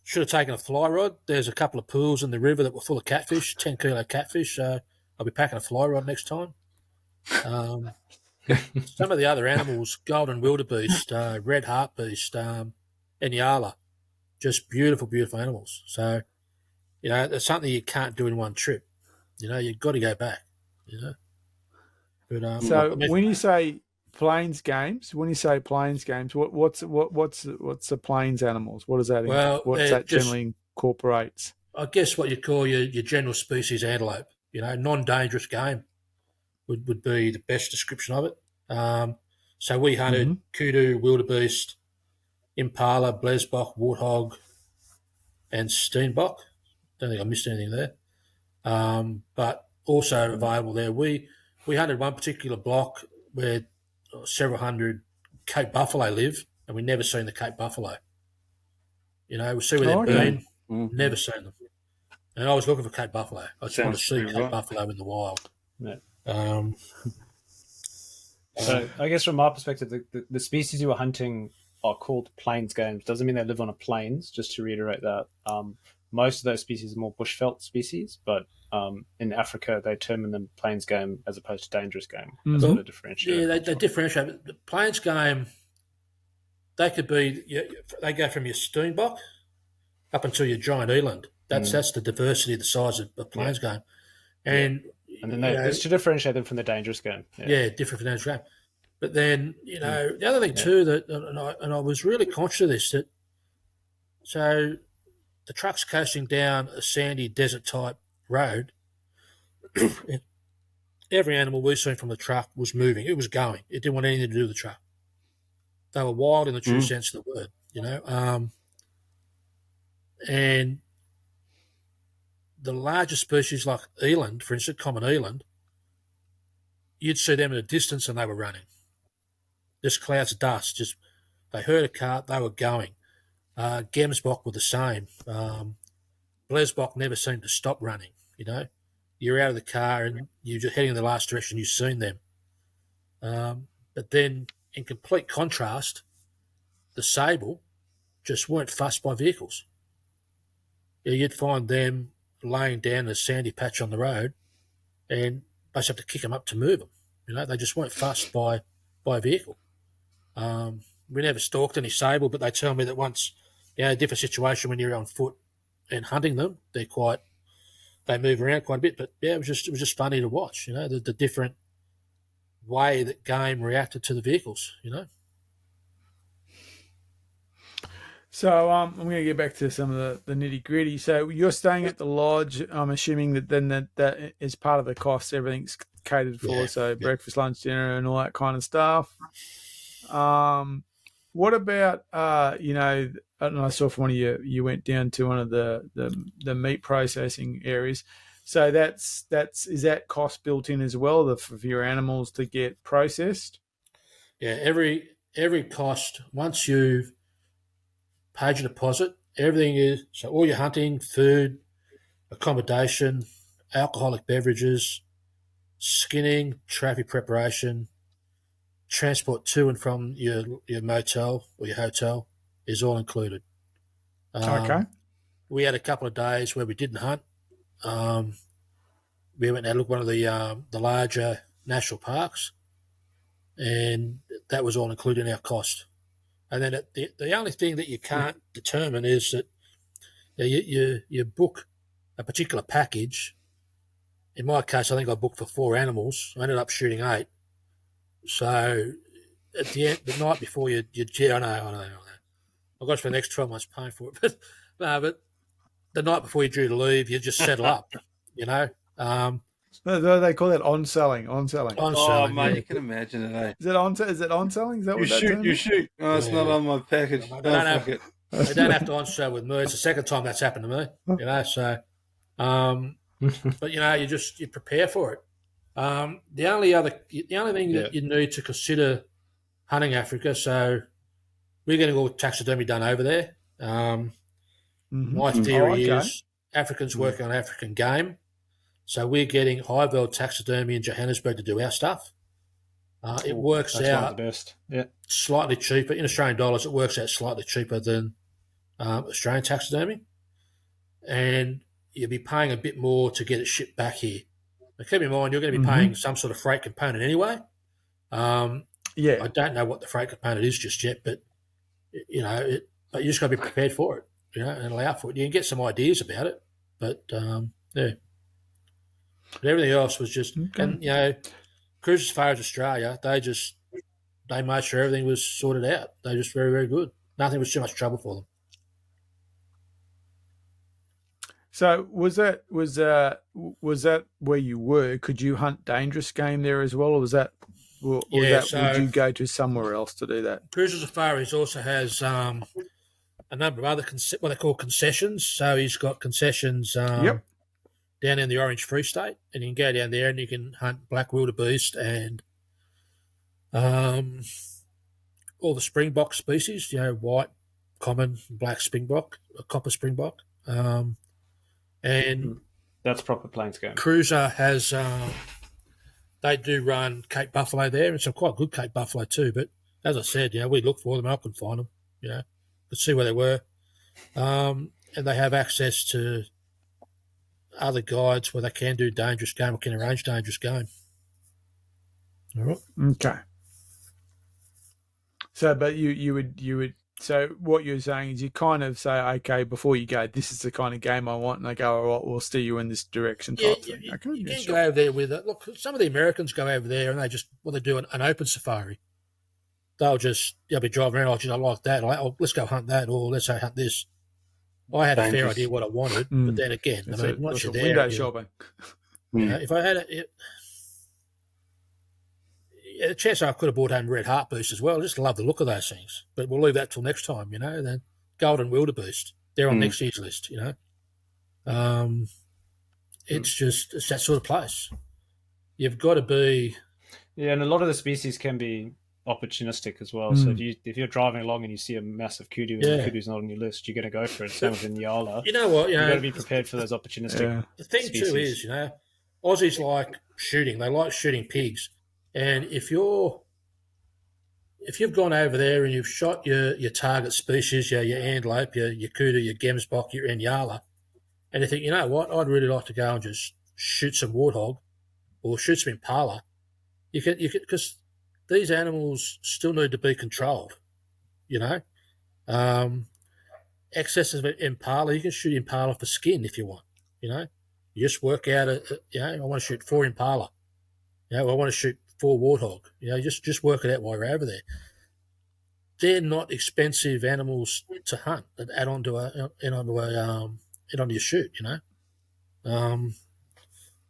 Should have taken a fly rod. There's a couple of pools in the river that were full of catfish, 10-kilo catfish. So I'll be packing a fly rod next time. Some of the other animals, golden wildebeest, red hartebeest, and yala, just beautiful, beautiful animals. So, it's something you can't do in one trip. You've got to go back. But so when you say plains games, what's the plains animals? What does that? What's that generally incorporates? I guess what you call your general species antelope. Non-dangerous game would be the best description of it. So we hunted kudu, wildebeest, impala, blesbok, warthog, and steenbok. Don't think I missed anything there. But also available there. We hunted one particular block where several hundred Cape buffalo live, and we never seen the Cape buffalo. We see where they've been, never seen them. And I was looking for Cape buffalo. I just want to see Cape buffalo in the wild. Yeah. So I guess from our perspective, the species you were hunting are called plains games. Doesn't mean they live on a plains, just to reiterate that. Most of those species are more bushveld species, but in Africa they term them plains game as opposed to dangerous game. That's what they differentiate. Yeah, they differentiate. The plains game, they could be, they go from your steenbok up until your giant eland. That's the diversity of the size of the plains game. And then it's to differentiate them from the dangerous game. Yeah, different from the dangerous game. But then, the other thing too, that and I was really conscious of this, that so the truck's coasting down a sandy desert-type road. Every animal we seen from the truck was moving. It was going. It didn't want anything to do with the truck. They were wild in the true sense of the word, And the larger species like eland, for instance, common eland, you'd see them at a distance and they were running. just clouds of dust. Just they heard a cart, they were going. Gemsbok were the same. Blesbok never seemed to stop running. You know, you're out of the car and you're just heading in the last direction. You've seen them. But then, in complete contrast, the sable just weren't fussed by vehicles. You'd find them laying down a sandy patch on the road, and basically have to kick them up to move them. You know, they just weren't fussed by a vehicle. We never stalked any sable, but they tell me that once, a different situation when you're on foot and hunting them, they move around quite a bit. But it was just funny to watch. You know, the different way that game reacted to the vehicles. You know. So I'm going to get back to some of the nitty gritty. So you're staying at the lodge. I'm assuming that then that is part of the cost. Everything's catered for. Yeah, so breakfast, lunch, dinner, and all that kind of stuff. What about and I saw from one of you went down to one of the meat processing areas. So is that cost built in as well for your animals to get processed? Yeah, every cost once you've paid your deposit, everything is so all your hunting, food, accommodation, alcoholic beverages, skinning, traffic preparation, transport to and from your motel or your hotel is all included. Okay. We had a couple of days where we didn't hunt. We went and had a look at one of the larger national parks, and that was all included in our cost. And then the only thing that you can't determine is that you book a particular package. In my case, I think I booked for 4 animals. I ended up shooting 8. So at the end, the night before I know. I've got for the next 12 months paying for it. But the night before you're due to leave, you just settle up, you know. They call that on-selling. On-selling. Oh, mate, yeah. You can imagine it, eh? Is it on-selling? Is that what that term is? You shoot. Oh, it's not on my package. They don't have to on-sell with me. It's the second time that's happened to me, you know. So, but you know, you prepare for it. The only thing that you need to consider hunting Africa. So we're getting all taxidermy done over there. My theory is Africans working on African game. So we're getting high-value taxidermy in Johannesburg to do our stuff. It works out the best. Yeah, slightly cheaper. In Australian dollars, it works out slightly cheaper than Australian taxidermy. And you'll be paying a bit more to get it shipped back here. Now, keep in mind, you're going to be paying some sort of freight component anyway. I don't know what the freight component is just yet, but, you know, but you just got to be prepared for it, you know, and allow for it. You can get some ideas about it, but, yeah. But everything else was just, and, you know, cruises as far as Australia, they made sure everything was sorted out. They were just very, very good. Nothing was too much trouble for them. So was that where you were? Could you hunt dangerous game there as well, or would you go to somewhere else to do that? Cruises Safaris also has a number of other what they call concessions. So he's got concessions down in the Orange Free State, and you can go down there and you can hunt black wildebeest and all the springbok species, you know, white, common, black springbok, copper springbok. And that's proper plains game. Cruiser has, they do run Cape buffalo there, and some quite good Cape buffalo too. But as I said, you know, we look for them, I couldn't find them, you know, could see where they were. And they have access to other guides where they can do dangerous game or can arrange dangerous game. All right. Okay. So, but you would. So what you're saying is you kind of say, okay, before you go, this is the kind of game I want, and they go, all right, we'll steer you in this direction. You can go over there with it. Look, some of the Americans go over there and they do an open safari. They'll be driving around, I like that. Let's go hunt that, or let's go hunt this. I had a fair idea what I wanted, but then again, once you're there, window shopping. You know, if I had a chance I could have bought home red heart boost as well. I just love the look of those things. But we'll leave that till next time, you know. Then golden wildebeest, they're on next year's list, you know. It's that sort of place. You've got to be. Yeah, and a lot of the species can be opportunistic as well. So if you're driving along and you see a massive kudu and the kudu's not on your list, you're going to go for it. Same with the Nyala. You know what? You've got to be prepared for those opportunistic The thing species. too is, Aussies like shooting. They like shooting pigs. And if you've gone over there and you've shot your target species, your antelope, your kudu, your gemsbok, your Nyala, and you think, you know what, I'd really like to go and just shoot some warthog or shoot some impala, you can because these animals still need to be controlled, Excess of impala, you can shoot impala for skin if you want, You just work out, I want to shoot 4 impala. I want to shoot 4 warthog. Just work it out while you're over there. They're not expensive animals to hunt and add onto your shoot,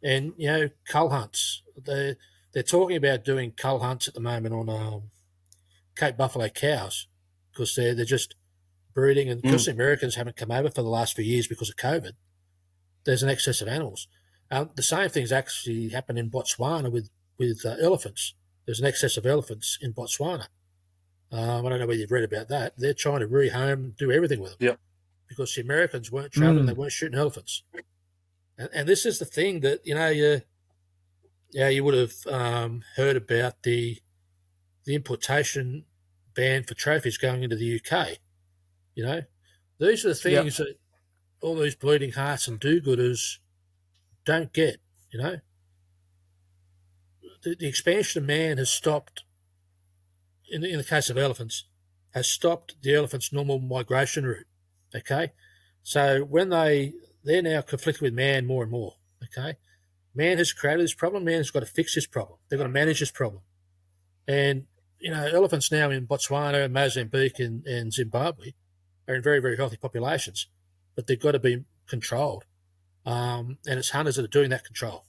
And cull hunts. They're talking about doing cull hunts at the moment on Cape Buffalo cows because they're just breeding, and because the Americans haven't come over for the last few years because of COVID, there's an excess of animals. The same thing's actually happened in Botswana with elephants. There's an excess of elephants in Botswana. I don't know whether you've read about that. They're trying to rehome, do everything with them. Yep. Because the Americans weren't traveling, they weren't shooting elephants. And this is the thing that, you would have heard about the importation ban for trophies going into the UK. These are the things that all these bleeding hearts and do-gooders don't get, The expansion of man has stopped, in the case of elephants, has stopped the elephant's normal migration route, okay? So when they're now conflicted with man more and more, okay? Man has created this problem. Man has got to fix this problem. They've got to manage this problem. And, elephants now in Botswana, Mozambique and Zimbabwe are in very, very healthy populations, but they've got to be controlled. And it's hunters that are doing that control,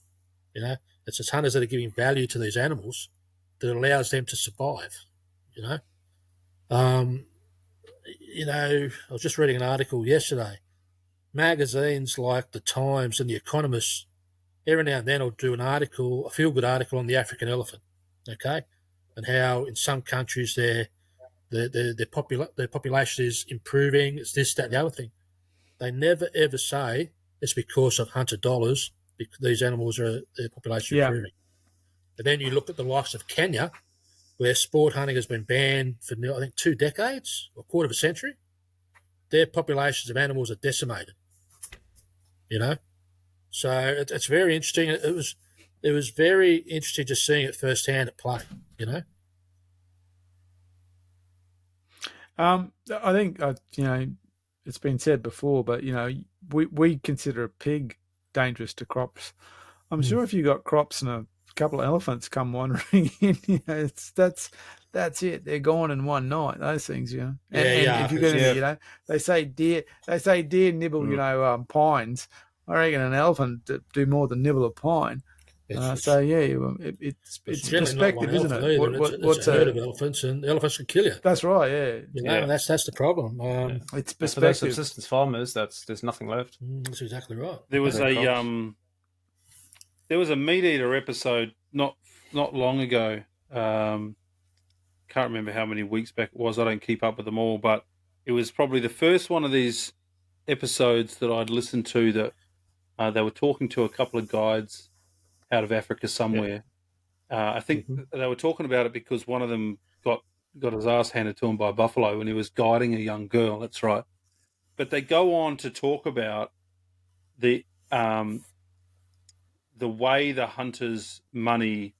It's hunters that are giving value to these animals that allows them to survive, I was just reading an article yesterday. Magazines like The Times and The Economist, every now and then will do a feel-good article on the African elephant, okay, and how in some countries their population is improving, it's this, that, and the other thing. They never, ever say it's because of hunter dollars, because these animals their population improving. And then you look at the likes of Kenya, where sport hunting has been banned for, I think, 2 decades, or a quarter of a century. Their populations of animals are decimated, So it's very interesting. It was very interesting just seeing it firsthand at play, I think, it's been said before, but, we consider a pig dangerous to crops. I'm sure if you got crops and a couple of elephants come wandering in, that's it. They're gone in one night, those things, And if you're going to, they say deer nibble, pines. I reckon an elephant do more than nibble a pine. It's perspective, isn't it? It's a herd of elephants, and elephants can kill you. That's right, And that's the problem. It's perspective. For those subsistence farmers, there's nothing left. That's exactly right. There was a meat eater episode not long ago. Can't remember how many weeks back it was. I don't keep up with them all, but it was probably the first one of these episodes that I'd listened to that they were talking to a couple of guides out of Africa somewhere. I think they were talking about it because one of them got his ass handed to him by a buffalo when he was guiding a young girl. That's right. But they go on to talk about the way the hunters' money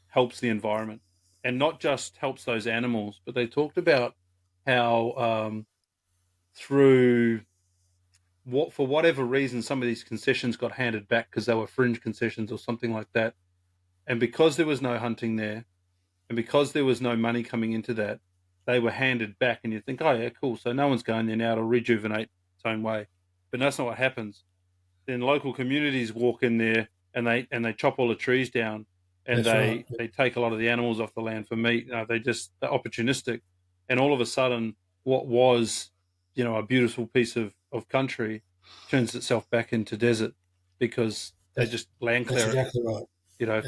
helps the environment, and not just helps those animals, but they talked about how for whatever reason, some of these concessions got handed back because they were fringe concessions or something like that. And because there was no hunting there, and because there was no money coming into that, they were handed back. And you think, oh, yeah, cool. So no one's going there now to rejuvenate its own way. But that's not what happens. Then local communities walk in there and they chop all the trees down, and they take a lot of the animals off the land for meat. They're opportunistic. And all of a sudden, what was, a beautiful piece of country turns itself back into desert because they just land clear. That's exactly right. For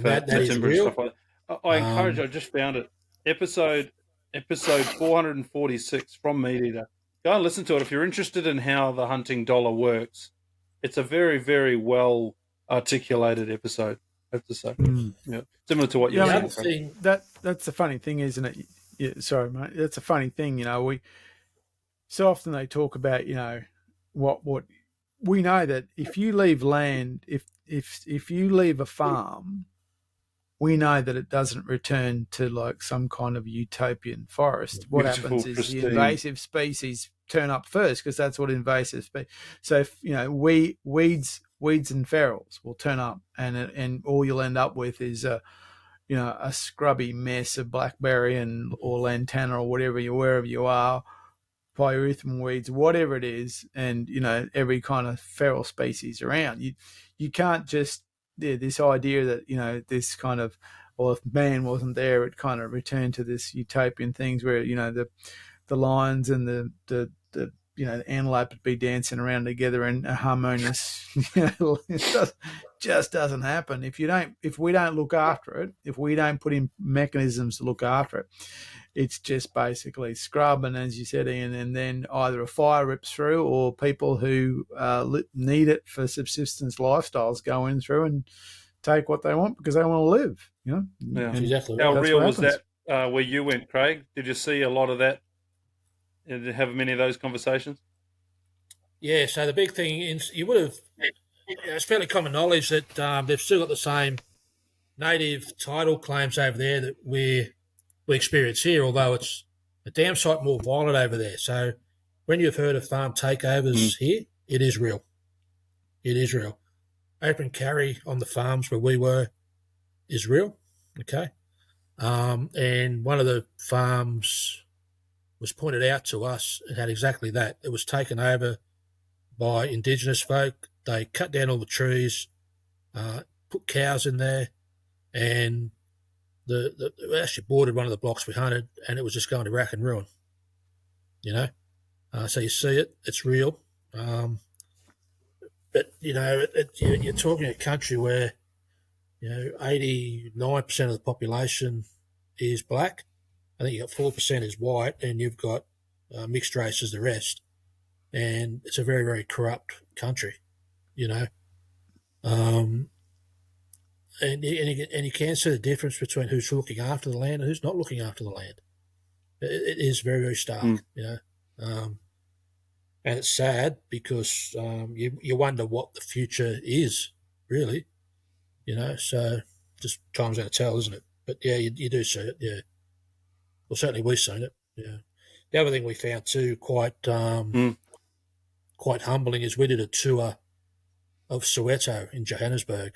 timber and stuff like that. I encourage. I just found it episode 446 from Meat Eater. Go and listen to it if you're interested in how the hunting dollar works. It's a very, very well articulated episode. I have to say, yeah, similar to what you're saying. That's the funny thing, isn't it? Yeah, sorry, mate. That's a funny thing. We so often they talk about what we know that if you leave land, if you leave a farm, we know that it doesn't return to like some kind of utopian forest. What happens is pristine. The invasive species turn up first because that's what invasive species. So if, weeds and ferals will turn up, and all you'll end up with is a scrubby mess of blackberry or lantana or wherever you are, pyrethrum weeds, whatever it is, and every kind of feral species around. You can't just this idea that this kind of, well, if man wasn't there, it kind of returned to this utopian things where the lions and the antelope would be dancing around together in a harmonious. It just doesn't happen if we don't look after it. If we don't put in mechanisms to look after it, it's just basically scrub. And as you said, Ian, and then either a fire rips through, or people who need it for subsistence lifestyles go in through and take what they want because they want to live. Yeah, exactly. How real was that where you went, Craig? Did you see a lot of that? Did you have many of those conversations? Yeah. So the big thing is you would have. It's fairly common knowledge that they've still got the same native title claims over there that we experience here, although it's a damn sight more violent over there. So when you've heard of farm takeovers here, it is real. It is real. Open carry on the farms where we were is real, okay? And one of the farms was pointed out to us. It had exactly that. It was taken over by Indigenous folk. They cut down all the trees, put cows in there, and we actually boarded one of the blocks we hunted, and it was just going to rack and ruin. So you see it; it's real. But you're talking a country where 89% of the population is black. I think you got 4% is white, and you've got mixed races the rest. And it's a very, very corrupt country, And you can see the difference between who's looking after the land and who's not looking after the land. It is very, very stark, and it's sad because you wonder what the future is, really, So just time's out of tell, isn't it? But yeah, you do see it, yeah. Well, certainly we've seen it, yeah. The other thing we found too, quite humbling, is we did a tour of Soweto in Johannesburg.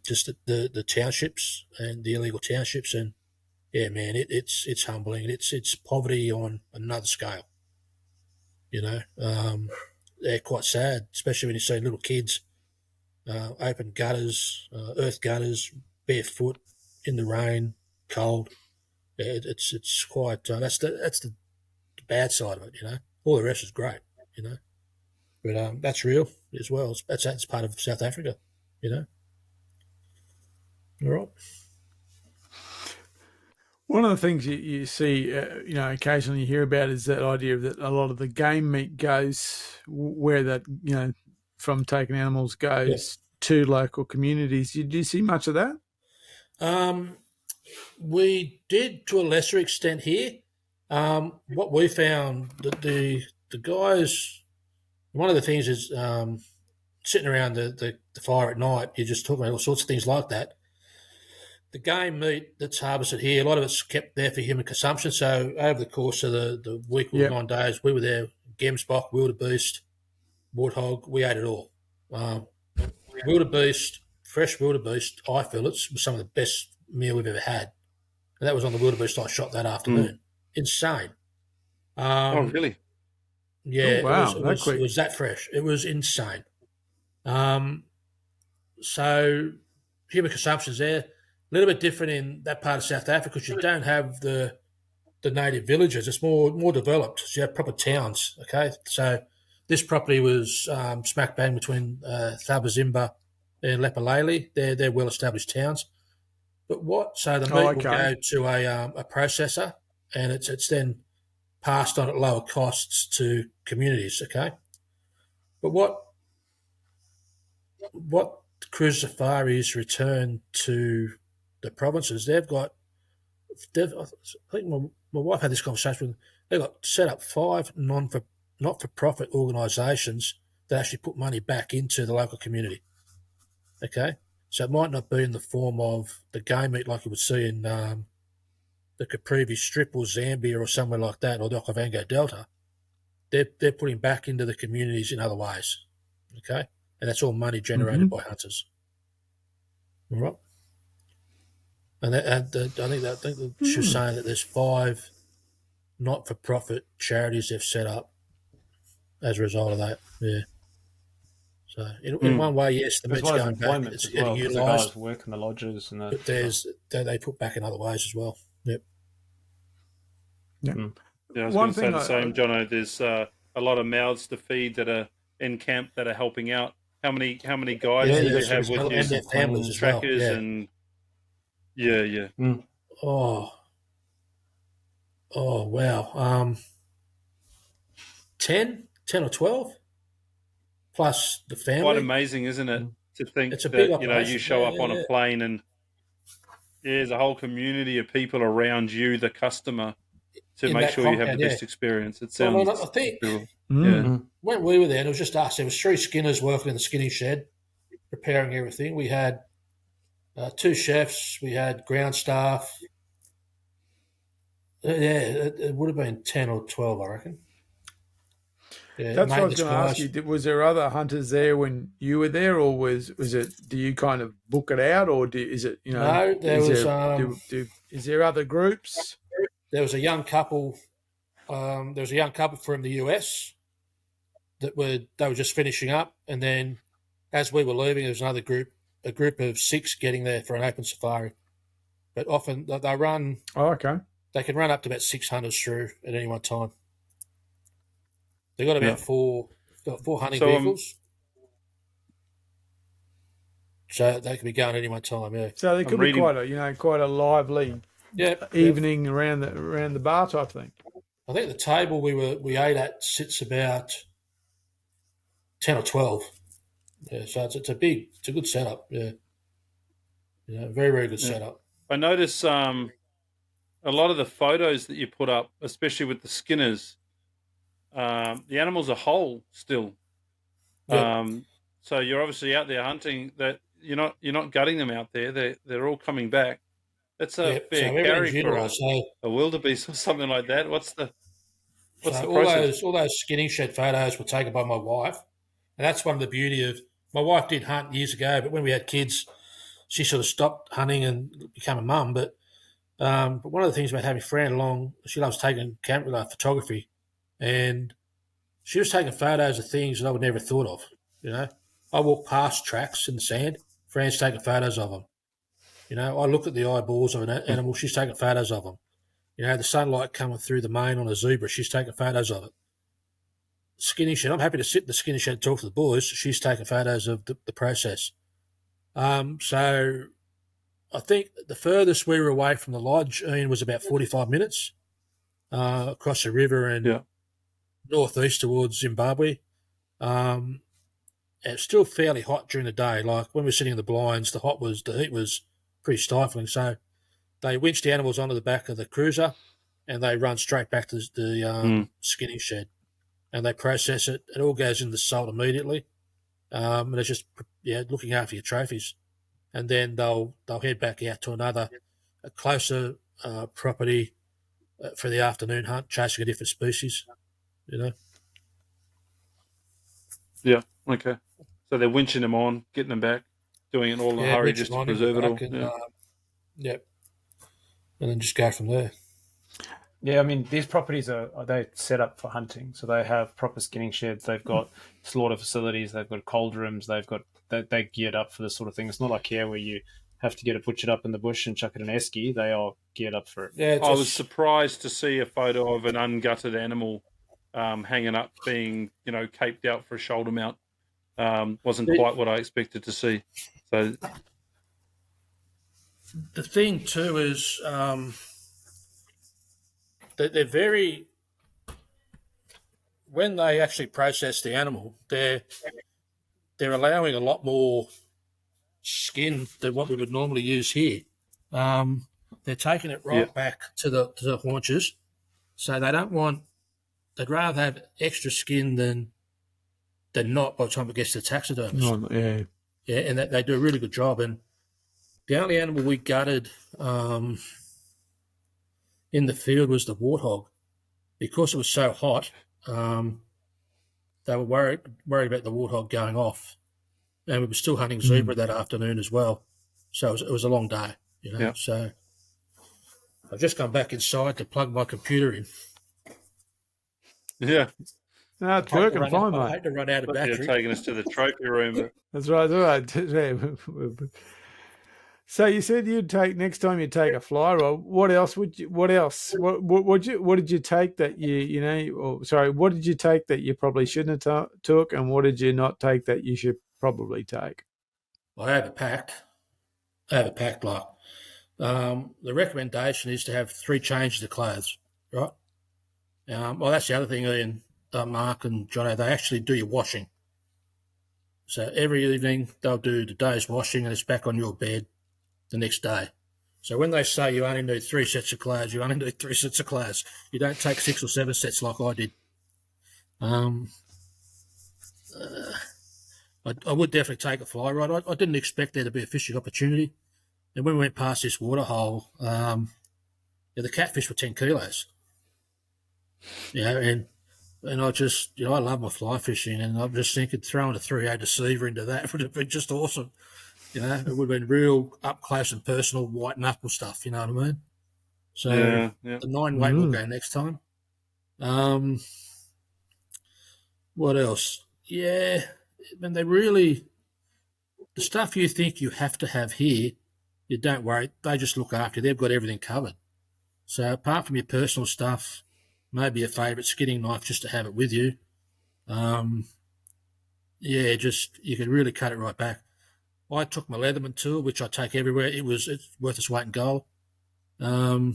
Just the townships and the illegal townships, and yeah, man, it's humbling. It's poverty on another scale. They're quite sad, especially when you see little kids, open gutters, earth gutters, barefoot in the rain, cold. Yeah, it's quite that's the bad side of it. All the rest is great. But that's real as well. That's part of South Africa. All right. One of the things you see, occasionally you hear about is that idea that a lot of the game meat goes where that, from taking animals goes to local communities. Did you see much of that? We did to a lesser extent here. What we found that the guys, one of the things is sitting around the fire at night, you're just talking about all sorts of things like that. The game meat that's harvested here, a lot of it's kept there for human consumption. So over the course of the week or 9 days, we were there, Gemsbok, wildebeest, warthog, we ate it all. Wildebeest, fresh wildebeest eye fillets was some of the best meal we've ever had. And that was on the wildebeest I shot that afternoon. Insane. Oh, really? Yeah, oh, wow. It was that fresh. It was insane. So human consumption's there. A little bit different in that part of South Africa because you don't have the native villages. It's more developed. So you have proper towns, okay? So this property was smack bang between Thabazimba and Lephalale. They're well-established towns. So the meat will go to a processor, and it's then passed on at lower costs to communities. Okay, but what Cruise Safaris return to the provinces, I think my wife had this conversation with them. They've got set up 5 not-for-profit organisations that actually put money back into the local community. Okay, so it might not be in the form of the game meat like you would see in the Caprivi Strip or Zambia or somewhere like that, or the Okavango Delta. They're putting back into the communities in other ways. Okay, and that's all money generated by hunters. All right. And I think she was saying that there's 5 not-for-profit charities they've set up as a result of that. Yeah. So in one way, yes, the meat's going back. It's getting utilised. Work in the lodges and but they put back in other ways as well. Yep. Yeah. Yeah, I was going to say the same, Jono. There's a lot of mouths to feed that are in camp that are helping out. How many guys do you have with you? And their families as well. Trackers and yeah. Oh wow. 10 or 12 plus the family. Quite amazing, isn't it? To think it's a that big you show up on a plane and there's a whole community of people around you, the customer, to make sure you have the best experience. It sounds. I think when we were there, and it was just us. There was 3 skinners working in the skinning shed, preparing everything. We had 2 chefs. We had ground staff. It would have been 10 or 12, I reckon. Yeah, that's what I was going to ask you. Was there other hunters there when you were there, or was it? Do you kind of book it out, or is it? No, is there other groups? There was a young couple. There was a young couple from the US they were just finishing up, and then as we were leaving, there was another group, a group of 6 getting there for an open safari. But often they run. Oh, okay. They can run up to about 6 hunters through at any one time. They've got about 4 hunting vehicles. So they can be going at any one time, yeah. So there could be quite a lively evening around the bar type thing. I think the table we ate at sits about 10 or 12. Yeah, so it's a good setup, yeah. Very, very good setup. I notice a lot of the photos that you put up, especially with the skinners, the animals are whole still. Yep. So you're obviously out there hunting. That you're not gutting them out there. They're all coming back. That's a fair carry for a wildebeest or something like that. What's the process? All those skinning shed photos were taken by my wife, and that's one of the beauty of my wife did hunt years ago, but when we had kids, she sort of stopped hunting and became a mum. But one of the things about having Fran along, she loves taking camera photography. And she was taking photos of things that I would never have thought of. I walk past tracks in the sand. Fran's taking photos of them. I look at the eyeballs of an animal. She's taking photos of them. The sunlight coming through the mane on a zebra. She's taking photos of it. Skinning shed. I'm happy to sit in the skinning shed and talk to the boys. She's taking photos of the process. So I think the furthest we were away from the lodge, Ian, was about 45 minutes across the river and northeast towards Zimbabwe. It's still fairly hot during the day. Like when we're sitting in the blinds, the heat was pretty stifling. So they winch the animals onto the back of the cruiser and they run straight back to the skinning shed and they process it. It all goes in the salt immediately. And it's just looking after your trophies. And then they'll head back out to a closer property for the afternoon hunt, chasing a different species. Yeah. Okay. So they're winching them on, getting them back, doing it all in a hurry just to preserve it all. And then just go from there. Yeah, I mean, these properties are they set up for hunting, so they have proper skinning sheds. They've got slaughter facilities. They've got cold rooms. They're geared up for this sort of thing. It's not like here where you have to get it butchered up in the bush and chuck it in an esky. They are geared up for it. Yeah, I was surprised to see a photo of an ungutted animal hanging up, being caped out for a shoulder mount. Wasn't quite what I expected to see. So the thing too is that they're very, when they actually process the animal, they're allowing a lot more skin than what we would normally use here. They're taking it right back to the haunches, so they don't want. They'd rather have extra skin than not by the time it gets to the taxidermist. Oh, yeah. Yeah, and they do a really good job. And the only animal we gutted in the field was the warthog. Because it was so hot, they were worried about the warthog going off. And we were still hunting zebra that afternoon as well. So it was a long day, you know. Yeah. So I've just gone back inside to plug my computer in. Yeah. No, it's working fine, I mate. hate to run out of battery. You're taking us to the trophy room. That's right. So you said next time you'd take a fly rod. What else would you? What else? What did you take that what did you take that you probably shouldn't have took, and what did you not take that you should probably take? I overpacked like. The recommendation is to have 3 changes of clothes, right? Well, that's the other thing, Ian, Mark and Johnny, they actually do your washing. So every evening they'll do the day's washing and it's back on your bed the next day. So when they say you only need 3 sets of clothes, you only need 3 sets of clothes. You don't take 6 or 7 sets like I did. I would definitely take a fly rod. I didn't expect there to be a fishing opportunity. And when we went past this water hole, the catfish were 10 kilos. And I just, I love my fly fishing, and I'm just thinking throwing a 3/8 deceiver into that would have been just awesome. It would have been real up close and personal, white knuckle stuff, you know what I mean? So the 9 weight will go next time. What else? Yeah, I mean, the stuff you think you have to have here, you don't worry. They just look after you. They've got everything covered. So apart from your personal stuff, maybe a favourite skinning knife just to have it with you. You can really cut it right back. I took my Leatherman tool, which I take everywhere. It's worth its weight in gold. But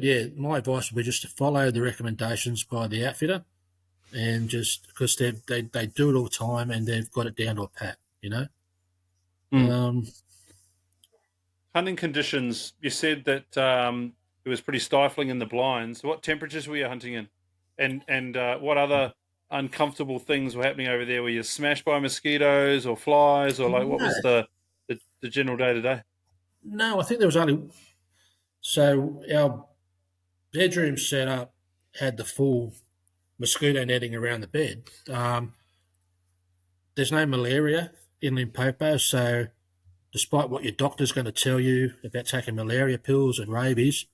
yeah, my advice would be just to follow the recommendations by the outfitter, and just because they do it all the time and they've got it down to a pat, Hunting conditions, you said that it was pretty stifling in the blinds. What temperatures were you hunting in? And what other uncomfortable things were happening over there? Were you smashed by mosquitoes or flies, or what was the general day-to-day? No, I think there was only... So our bedroom setup had the full mosquito netting around the bed. There's no malaria in Limpopo, so despite what your doctor's going to tell you about taking malaria pills and rabies,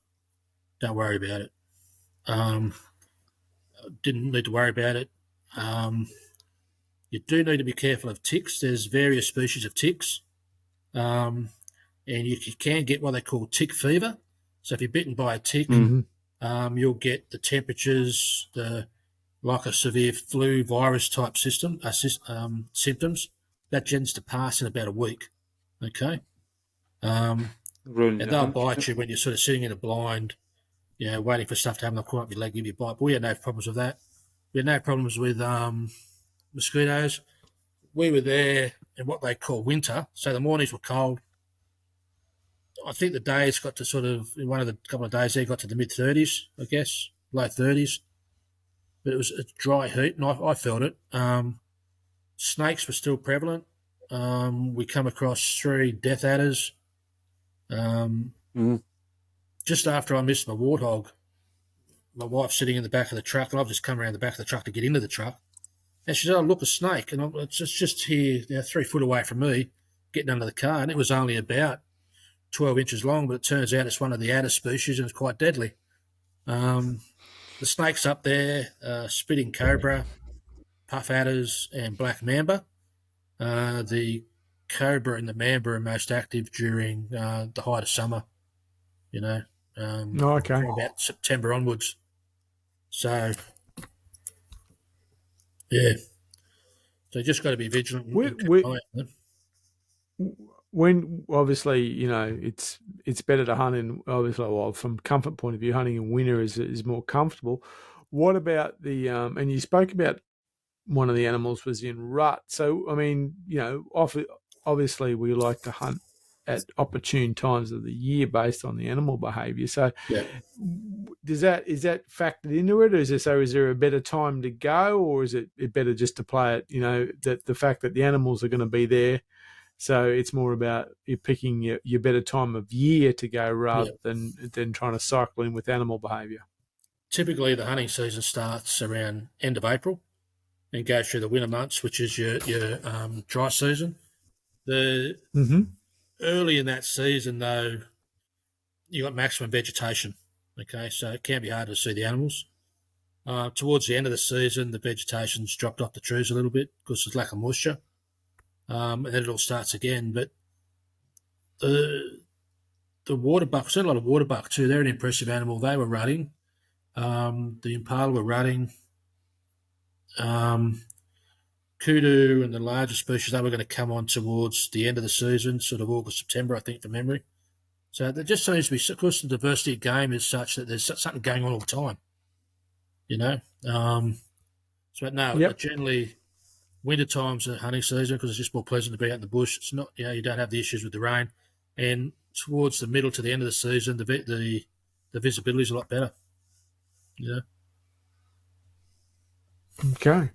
don't worry about it. Didn't need to worry about it. You do need to be careful of ticks. There's various species of ticks, and you can get what they call tick fever. So if you're bitten by a tick, you'll get the temperatures, like a severe flu virus type symptoms. That tends to pass in about a week. Okay. And they'll bite you when you're sort of sitting in a blind, waiting for stuff to happen. They'll crawl up your leg, give you a bite. But we had no problems with that. We had no problems with mosquitoes. We were there in what they call winter, so the mornings were cold. I think the days got to sort of, in one of the couple of days there, got to the mid-30s, I guess, low 30s. But it was a dry heat, and I felt it. Snakes were still prevalent. We come across 3 death adders. Just after I missed my warthog, my wife's sitting in the back of the truck, and I've just come around the back of the truck to get into the truck. And she said, "Oh, look, a snake." And it's just here, 3 foot away from me, getting under the car. And it was only about 12 inches long, but it turns out it's one of the adder species, and it's quite deadly. The snakes up there, spitting cobra, puff adders, and black mamba. The cobra and the mamba are most active during the height of summer, from about September onwards. So, yeah. So you just got to be vigilant. when obviously, you know, it's better to hunt in, obviously, well, from comfort point of view, hunting in winter is more comfortable. What about the and you spoke about one of the animals was in rut. So I mean, you know, obviously we like to hunt at opportune times of the year based on the animal behaviour. So is that factored into it, or is there a better time to go, or is it better just to play it, you know, that the fact that the animals are going to be there, so it's more about you picking your better time of year to go rather than trying to cycle in with animal behaviour? Typically the hunting season starts around end of April and goes through the winter months, which is your dry season. Early in that season, though, you got maximum vegetation. Okay, so it can be hard to see the animals. Towards the end of the season, the vegetation's dropped off the trees a little bit because there's lack of moisture, and then it all starts again. But the waterbuck, I've seen a lot of waterbuck too. They're an impressive animal. They were rutting. The impala were rutting. Kudu and the larger species, they were going to come on towards the end of the season, sort of August, September, I think, from memory. So there just seems to be, of course, the diversity of game is such that there's something going on all the time, you know. Generally, winter time's a hunting season because it's just more pleasant to be out in the bush. It's not, you know, you don't have the issues with the rain. And towards the middle to the end of the season, the visibility is a lot better, you know. Okay.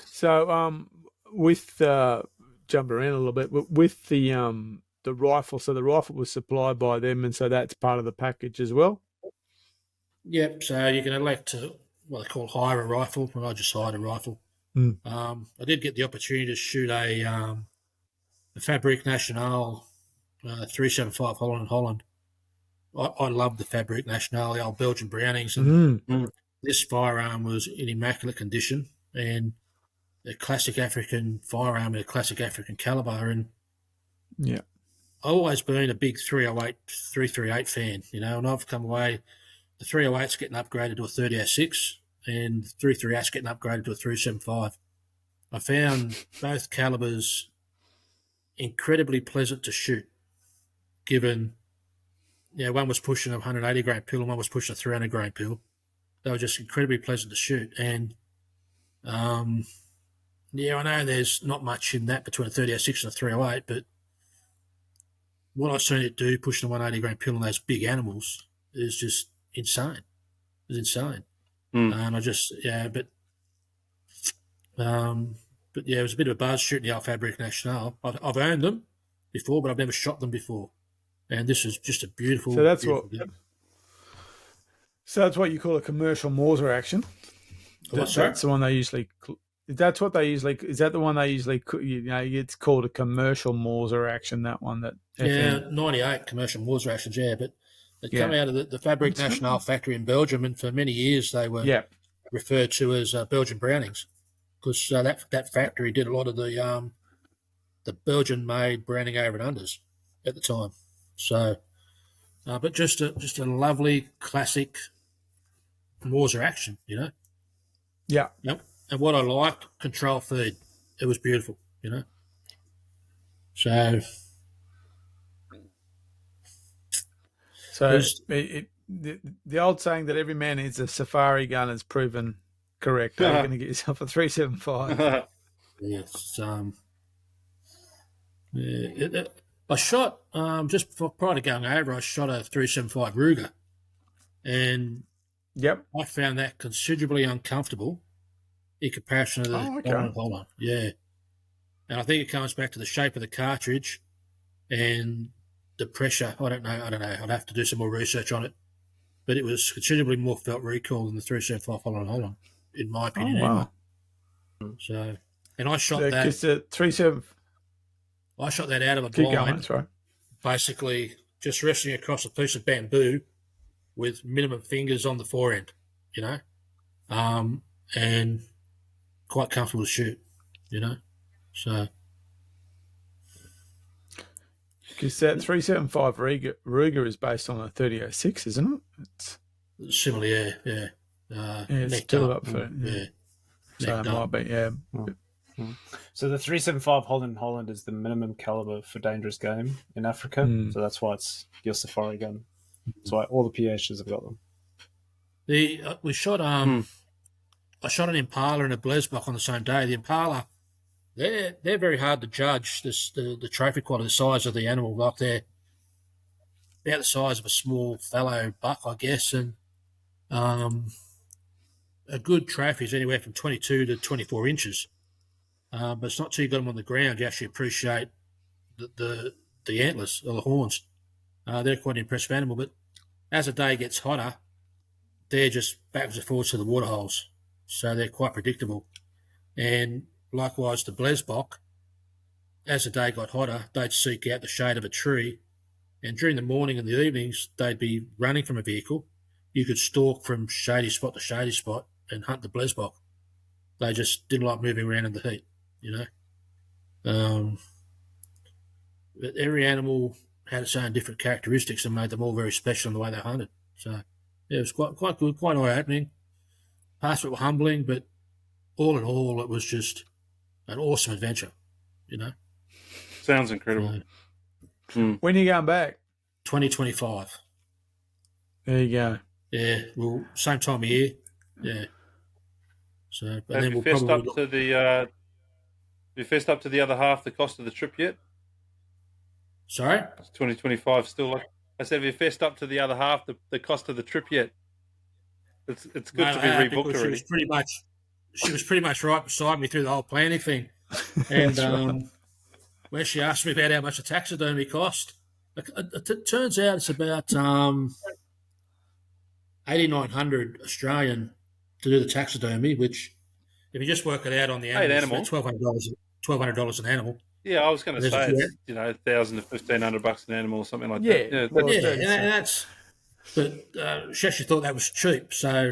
So, with jump around a little bit, with the rifle. So the rifle was supplied by them, and so that's part of the package as well. Yep. So you can elect to what they call hire a rifle, and I just hired a rifle. I did get the opportunity to shoot a Fabrique Nationale 375 Holland. I love the Fabrique Nationale, the old Belgian Brownings, and this firearm was in immaculate condition and a classic African firearm and a classic African caliber. And I've always been a big 338 fan, you know, and I've come away, the 308's getting upgraded to a 30-06 and the 338's getting upgraded to a 375. I found both calibers incredibly pleasant to shoot, given, you know, one was pushing a 180 grain pill and one was pushing a 300 grain pill. They were just incredibly pleasant to shoot. And, I know there's not much in that between a 30-06 and a 308, but what I've seen it do, pushing a 180 grain pill on those big animals, is just insane. It's insane. And I just, it was a bit of a buzz shooting the old Fabrique Nationale. I've owned them before, but I've never shot them before. And this is just a beautiful. So that's what you call a commercial Mauser action. That's the one they usually. That's what they usually. Is that the one they usually? You know, it's called a commercial Mauser action. That one that. 98 commercial Mauser actions. Yeah, but it come out of the Fabrique Nationale factory in Belgium, and for many years they were referred to as Belgian Brownings, because that factory did a lot of the Belgian-made Browning over and unders at the time. So, but just a lovely classic Mauser action, you know. Yeah. Yep. And what I liked, control feed. It was beautiful, you know. So the old saying that every man needs a safari gun is proven correct. Are you going to get yourself a 375? Yes. I shot just prior to going over. I shot a 375 Ruger, and I found that considerably uncomfortable in comparison to the Holland. Yeah, and I think it comes back to the shape of the cartridge and the pressure. I don't know. I'd have to do some more research on it, but it was considerably more felt recoil than the 375 Holland, in my opinion. Wow. Anyway. So, and I shot that. Because the 37. I shot that out of a blind, that's right. Basically just resting across a piece of bamboo with minimum fingers on the forend, you know, and quite comfortable to shoot, you know. So, because that 375 Ruger is based on a 30-06, isn't it? It's similar, yeah. It's still up for yeah. So it might be, So the 375 Holland is the minimum caliber for dangerous game in Africa. So that's why it's your safari gun. That's why all the PHs have got them. We shot I shot an impala and a blesbok on the same day. The impala, they're very hard to judge. The trophy quality, the size of the animal, like they're about the size of a small fallow buck, I guess, and a good trophy is anywhere from 22 to 24 inches. But it's not till you got them on the ground you actually appreciate the antlers or the horns. They're quite an impressive animal, but as the day gets hotter, they're just backwards and forwards to the water holes. So they're quite predictable. And likewise, the blesbok, as the day got hotter, they'd seek out the shade of a tree. And during the morning and the evenings, they'd be running from a vehicle. You could stalk from shady spot to shady spot and hunt the blesbok. They just didn't like moving around in the heat, But every animal had its own different characteristics and made them all very special in the way they hunted. So it was quite good, quite eye-opening. Parts of it were humbling, but all in all, it was just an awesome adventure, Sounds incredible. When are you going back? 2025. There you go. Yeah, well, same time of year. Yeah. So, but Have then you we'll fessed probably up to the other half the cost of the trip yet? Sorry? It's 2025 still. I said, have you fessed up to the other half the cost of the trip yet? It's good to be rebooked already. She was pretty much right beside me through the whole planning thing, and when she asked me about how much a taxidermy cost, it turns out it's about 8,900 Australian to do the taxidermy, which if you just work it out on the animal, it's $1,200 an animal. Yeah, I was going to say it's $1,000 to $1,500 an animal or something like that. Yeah, and that's. But she actually thought that was cheap, so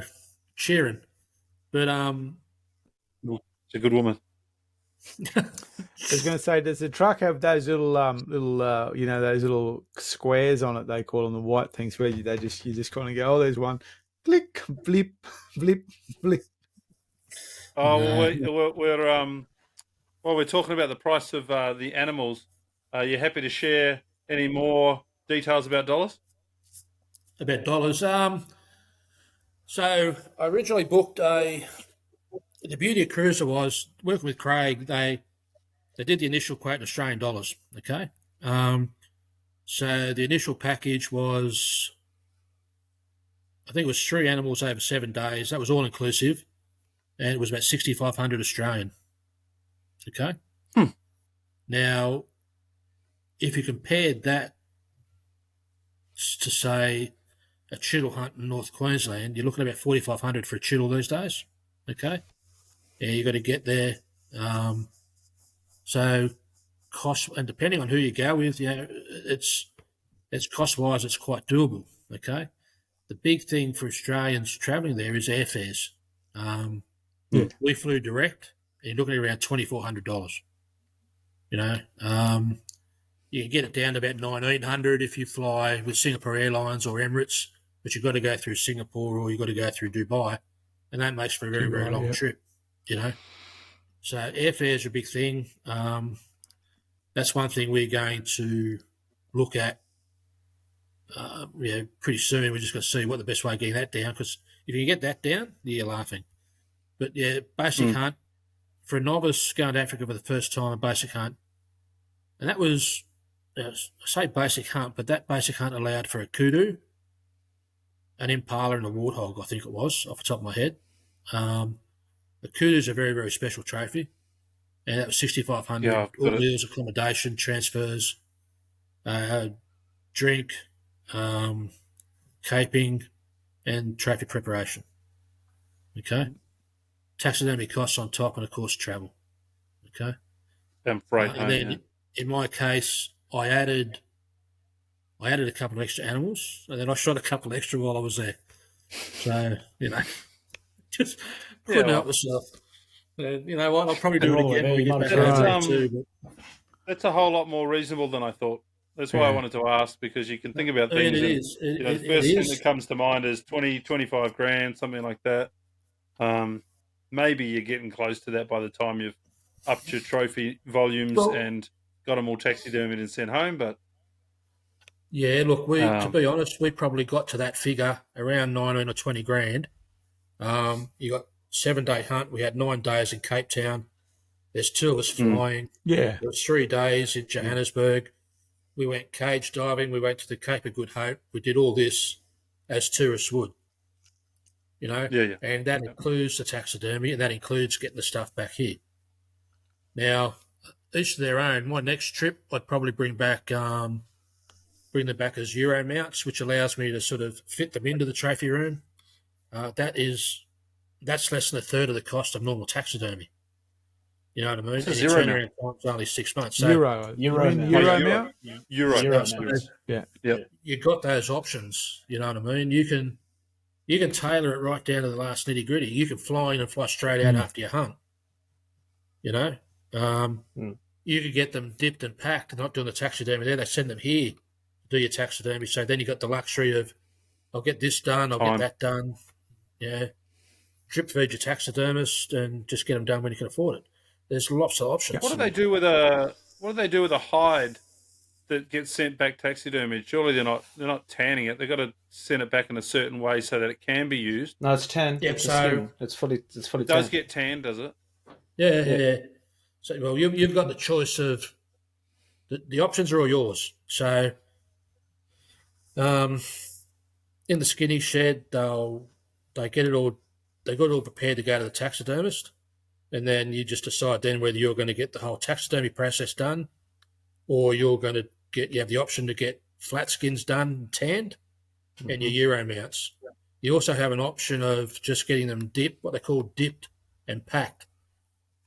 cheering. But it's a good woman. I was going to say, does the truck have those little those little squares on it? They call them the white things where you just kind of go, oh, there's one, click, blip, blip, blip. Oh, we're talking about the price of the animals. Are you happy to share any more details about dollars? About dollars. So I originally booked the beauty of Cruiser was working with Craig. They did the initial quote in Australian dollars. Okay. So the initial package was, I think it was 3 animals over 7 days. That was all inclusive, and it was about 6,500 Australian. Okay. Now, if you compared that to say a chital hunt in North Queensland, you're looking at about 4,500 for a chital these days. Okay. Yeah, you got to get there. So cost, and depending on who you go with, it's cost wise, it's quite doable. Okay. The big thing for Australians travelling there is airfares. We flew direct, and you're looking at around $2,400. You can get it down to about $1,900 if you fly with Singapore Airlines or Emirates, but you've got to go through Singapore or you've got to go through Dubai, and that makes for a very, very long trip, So airfares are a big thing. That's one thing we're going to look at pretty soon. We're just going to see what the best way of getting that down, because if you can get that down, you're laughing. But, basic hunt, for a novice going to Africa for the first time, a basic hunt, and that was, I say basic hunt, but that basic hunt allowed for a kudu, an impala, and a warthog, I think it was, off the top of my head. The kudu is a very, very special trophy, and that was 6,500. All meals, accommodation, transfers, drink, caping, and trophy preparation. Okay, taxidermy costs on top, and of course travel. Okay, and freight. And then in my case, I added a couple of extra animals, and then I shot a couple extra while I was there. So just couldn't help myself. You know what? I'll probably do it again when we get back home too. That's a whole lot more reasonable than I thought. That's why I wanted to ask, because you can think about things. The first thing that comes to mind is 20, 25 grand, something like that. Maybe you're getting close to that by the time you've up to trophy volumes and got them all taxidermied and sent home. But yeah, look, to be honest, we probably got to that figure around 19 or 20 grand. You got 7-day hunt. We had 9 days in Cape Town. There's 2 of us flying. Yeah. There was 3 days in Johannesburg. We went cage diving. We went to the Cape of Good Hope. We did all this as tourists would, you know. Yeah. And that includes the taxidermy, and that includes getting the stuff back here. Now, each to their own. My next trip, I'd probably bring them back as Euro mounts, which allows me to sort of fit them into the trophy room. That's less than a third of the cost of normal taxidermy. You know what I mean? So and zero turnaround time's only 6 months. So Euro mount? Euro. Yeah. You got those options. You know what I mean? You can tailor it right down to the last nitty gritty. You can fly in and fly straight out after your hunt. You know, you could get them dipped and packed. Not doing the taxidermy there. They send them here to do your taxidermy. So then you got the luxury of, I'll get this done. I'll get that done. Yeah, drip feed your taxidermist and just get them done when you can afford it. There's lots of options. What do they do with a hide that gets sent back taxidermy? Surely they're not tanning it. They've got to send it back in a certain way so that it can be used. No, it's tan. Yeah, it's fully it does get tanned, does it? Yeah. So, well, you've got the choice of the options are all yours. So, in the skinny shed, they got it all prepared to go to the taxidermist, and then you just decide then whether you're going to get the whole taxidermy process done, or you have the option to get flat skins done and tanned, and your Euro mounts. You also have an option of just getting them what they call dipped and packed.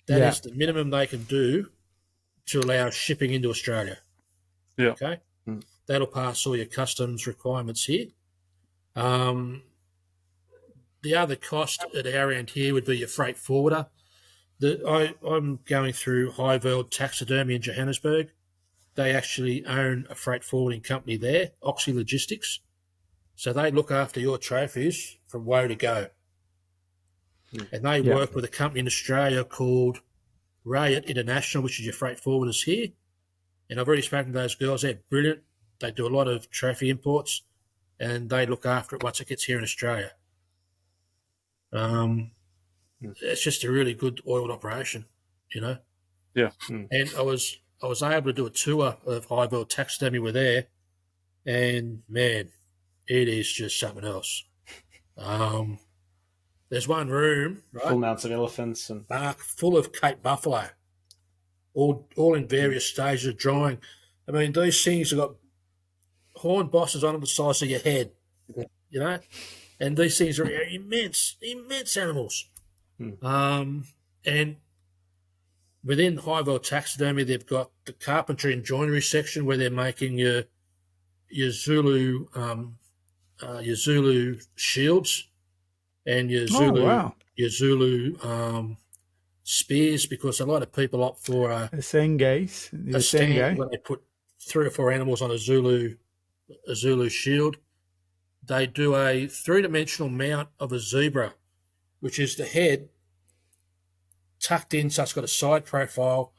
That is the minimum they can do to allow shipping into Australia. Yeah. Okay. That'll pass all your customs requirements here. The other cost at our end here would be your freight forwarder. I'm going through High World Taxidermy in Johannesburg. They actually own a freight forwarding company there, Oxy Logistics. So they look after your trophies from woe to go. And they work with a company in Australia called Rayet International, which is your freight forwarders here. And I've already spoken to those girls. They're brilliant. They do a lot of trophy imports, and they look after it once it gets here in Australia. It's just a really good oiled operation, you know. Yeah. And I was able to do a tour of High World Taxidermy with there, and man, it is just something else. There's one room, right? Full mounts of elephants and full of Cape buffalo, all in various stages of drying. I mean, these things have got horn bosses on them the size of your head, you know, and these things are immense animals. And within High World Taxidermy, they've got the carpentry and joinery section where they're making your Zulu shields and your Zulu spears, because a lot of people opt for a stand when they put 3 or 4 animals on a Zulu shield. They do a 3-dimensional mount of a zebra, which is the head tucked in, so it's got a side profile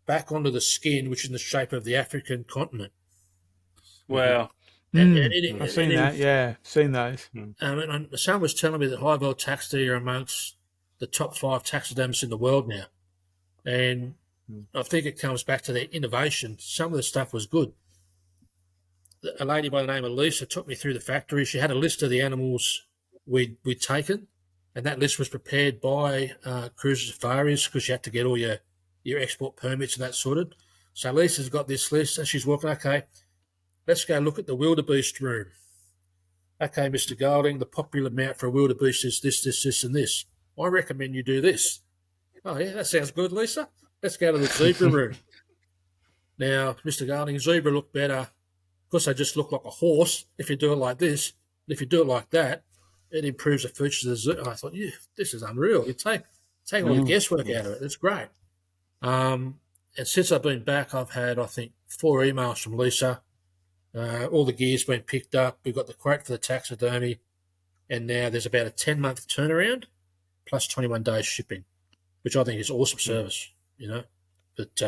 back onto the skin, which is in the shape of the African continent. Wow. I've seen that, yeah. Seen those. And someone was telling me that High World Taxidermy are amongst the top 5 taxidermists in the world now. And I think it comes back to their innovation. Some of the stuff was good. A lady by the name of Lisa took me through the factory. She had a list of the animals we'd taken, and that list was prepared by Cruiser Safaris, because you had to get all your export permits and that sorted. So Lisa's got this list, and she's walking, okay, let's go look at the wildebeest room. Okay, Mr. Golding, the popular mount for a wildebeest is this, and this. I recommend you do this. Oh, yeah, that sounds good, Lisa. Let's go to the zebra room. Now, Mr. Golding, zebra look better because they just look like a horse if you do it like this. If you do it like that, it improves the features of the zebra. I thought, this is unreal. You take all the guesswork out of it. It's great. And since I've been back, I've had, I think, 4 emails from Lisa. All the gear's been picked up. We've got the quote for the taxidermy, and now there's about a 10-month turnaround plus 21 days shipping, which I think is awesome service. you know. But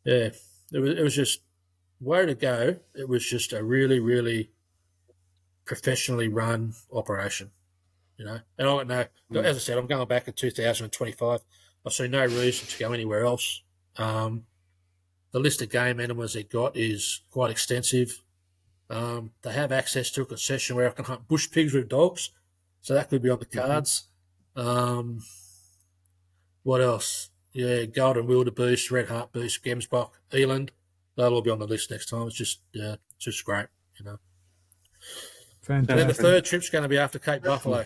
yeah, it was just way to go. It was just a really, really professionally run operation, you know. And I don't know, as I said, I'm going back in 2025. I see no reason to go anywhere else. The list of game animals they got is quite extensive. They have access to a concession where I can hunt bush pigs with dogs, so that could be on the cards. What else? Yeah, golden wildebeest, red hartebeest, gemsbok, eland. They'll all be on the list next time. It's just great, you know. Fantastic. And then the third trip's going to be after Cape Buffalo,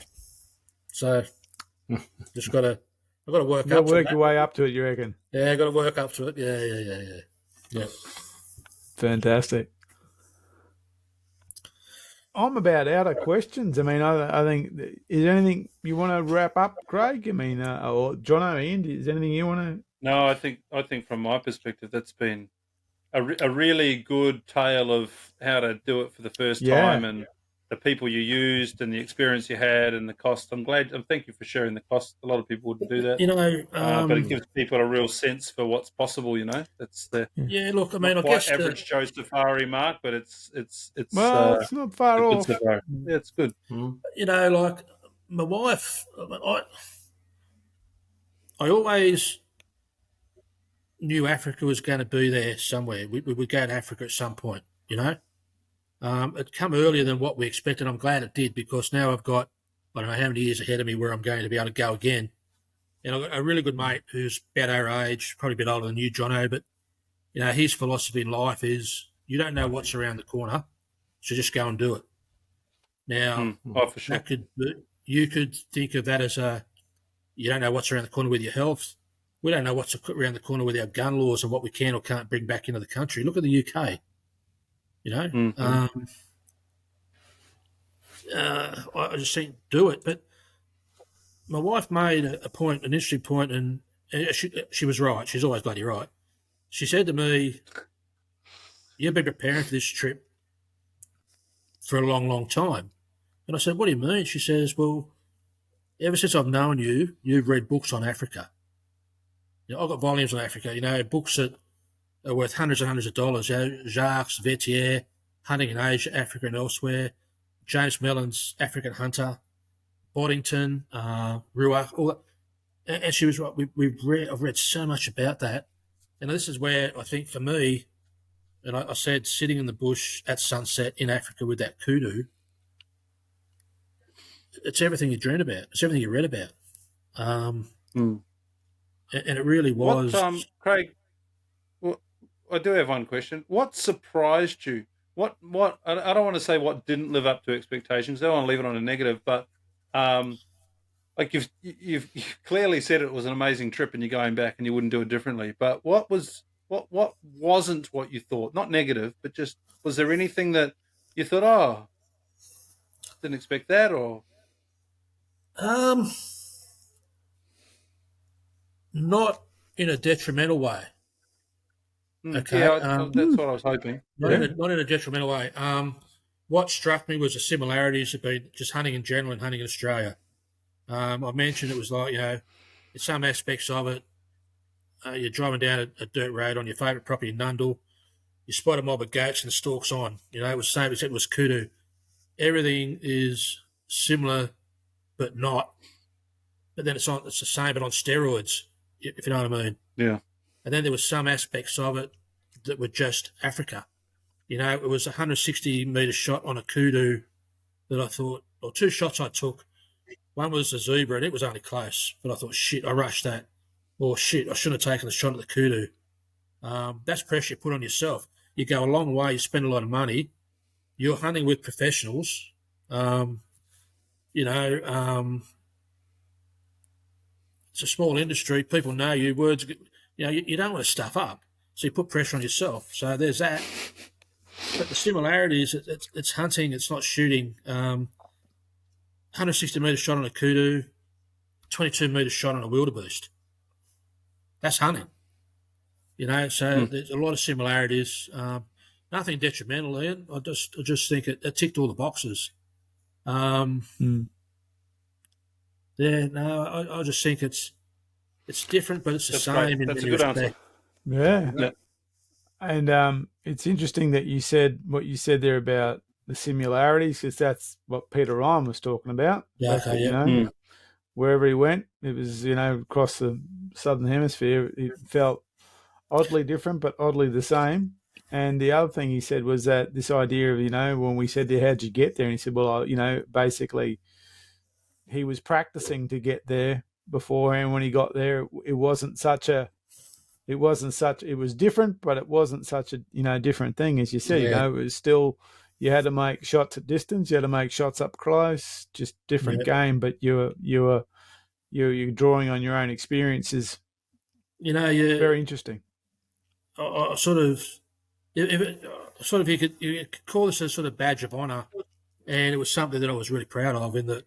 so I've got to work up. Work your way up to it, you reckon? Yeah, got to work up to it. Yeah. Fantastic. I'm about out of questions. I mean, I think, is there anything you want to wrap up, Craig? I mean, or Jono, Ian, is there anything you want to? No, I think from my perspective, that's been a really good tale of how to do it for the first time, and the people you used and the experience you had and the cost. Thank you for sharing the cost. A lot of people wouldn't do that, you know. But it gives people a real sense for what's possible. You know, it's the Look, I mean, I guess average Joe Safari, Mark, but it's it's not far off. Yeah, it's good. You know, like my wife, I always knew Africa was going to be there somewhere. We would go to Africa at some point, you know. It come earlier than what we expected. I'm glad it did, because now I've got, I don't know how many years ahead of me where I'm going to be able to go again. And I've got a really good mate who's about our age, probably a bit older than you, Jono, but, you know, his philosophy in life is you don't know what's around the corner, so just go and do it. Now, for sure. You could think of that as you don't know what's around the corner with your health. We don't know what's around the corner with our gun laws and what we can or can't bring back into the country. Look at the UK. You know, I just think do it. But my wife made an interesting point, and she was right. She's always bloody right. She said to me, "You've been preparing for this trip for a long, long time." And I said, "What do you mean?" She says, "Well, ever since I've known you, you've read books on Africa. You know, I've got volumes on Africa. You know, books that are worth hundreds and hundreds of dollars. You know, Jacques Vetier, Hunting in Asia, Africa and Elsewhere, James Mellon's African Hunter, Boddington, Ruach, all that." And she was right. I've read so much about that. And this is where I think for me, and I said sitting in the bush at sunset in Africa with that kudu, it's everything you dreamed about. It's everything you read about. And it really was. Craig, well, I do have one question. What surprised you? What? I don't want to say what didn't live up to expectations. I don't want to leave it on a negative, but like you've clearly said it was an amazing trip and you're going back and you wouldn't do it differently. But what wasn't what you thought? Not negative, but just was there anything that you thought, oh, didn't expect that, or? Not in a detrimental way. Okay, yeah, that's what I was hoping. Not in a detrimental way. What struck me was the similarities of just hunting in general and hunting in Australia. I mentioned it was like, you know, in some aspects of it, you're driving down a dirt road on your favourite property in Nundle, you spot a mob of goats and the stalk's on. You know, it was the same, except it was kudu. Everything is similar, but not. But then it's the same, but on steroids, if you know what I mean. Yeah. And then there were some aspects of it that were just Africa. You know, it was a 160-metre shot on a kudu that I thought, or two shots I took. One was a zebra, and it was only close. But I thought, shit, I rushed that. Or shit, I shouldn't have taken the shot at the kudu. That's pressure you put on yourself. You go a long way, you spend a lot of money. You're hunting with professionals. You know, it's a small industry. People know you. Words, you know, you don't want to stuff up. So you put pressure on yourself. So there's that. But the similarities, it's hunting, it's not shooting. 160-metre shot on a kudu, 22-metre shot on a wildebeest. That's hunting. You know, so there's a lot of similarities. Nothing detrimental, Ian. I just think it ticked all the boxes. Yeah, no, I just think it's It's different, but it's the That's same. great. In That's a many good answer. respects. Yeah. And it's interesting that you said what you said there about the similarities, because that's what Peter Ryan was talking about. Yeah, That, okay, you know, wherever he went, it was, you know, across the southern hemisphere, it felt oddly different, but oddly the same. And the other thing he said was that this idea of, you know, when we said, how'd you get there? And he said, well, you know, basically he was practicing to get there beforehand. When he got there, it was different, but it wasn't such a, you know, different thing as you said. You know, it was still, you had to make shots at distance, you had to make shots up close, just different game. But you're drawing on your own experiences. You know, very interesting. I sort of, you could call this a sort of badge of honour, and it was something that I was really proud of. In that,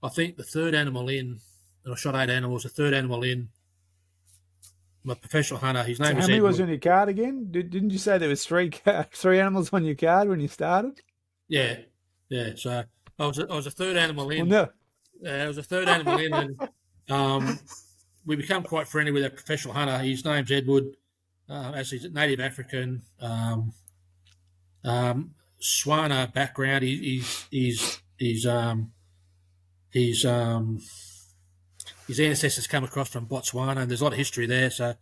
I think the third animal in, and I shot 8 animals. The third animal in, my professional hunter. His name was. How many was on your card again? Didn't you say there was three animals on your card when you started? Yeah. So I was a third animal in. Well, no. I was a third animal in, and we become quite friendly with our professional hunter. His name's Edward. As he's a native African, Swana background. His ancestors come across from Botswana, and there's a lot of history there. So,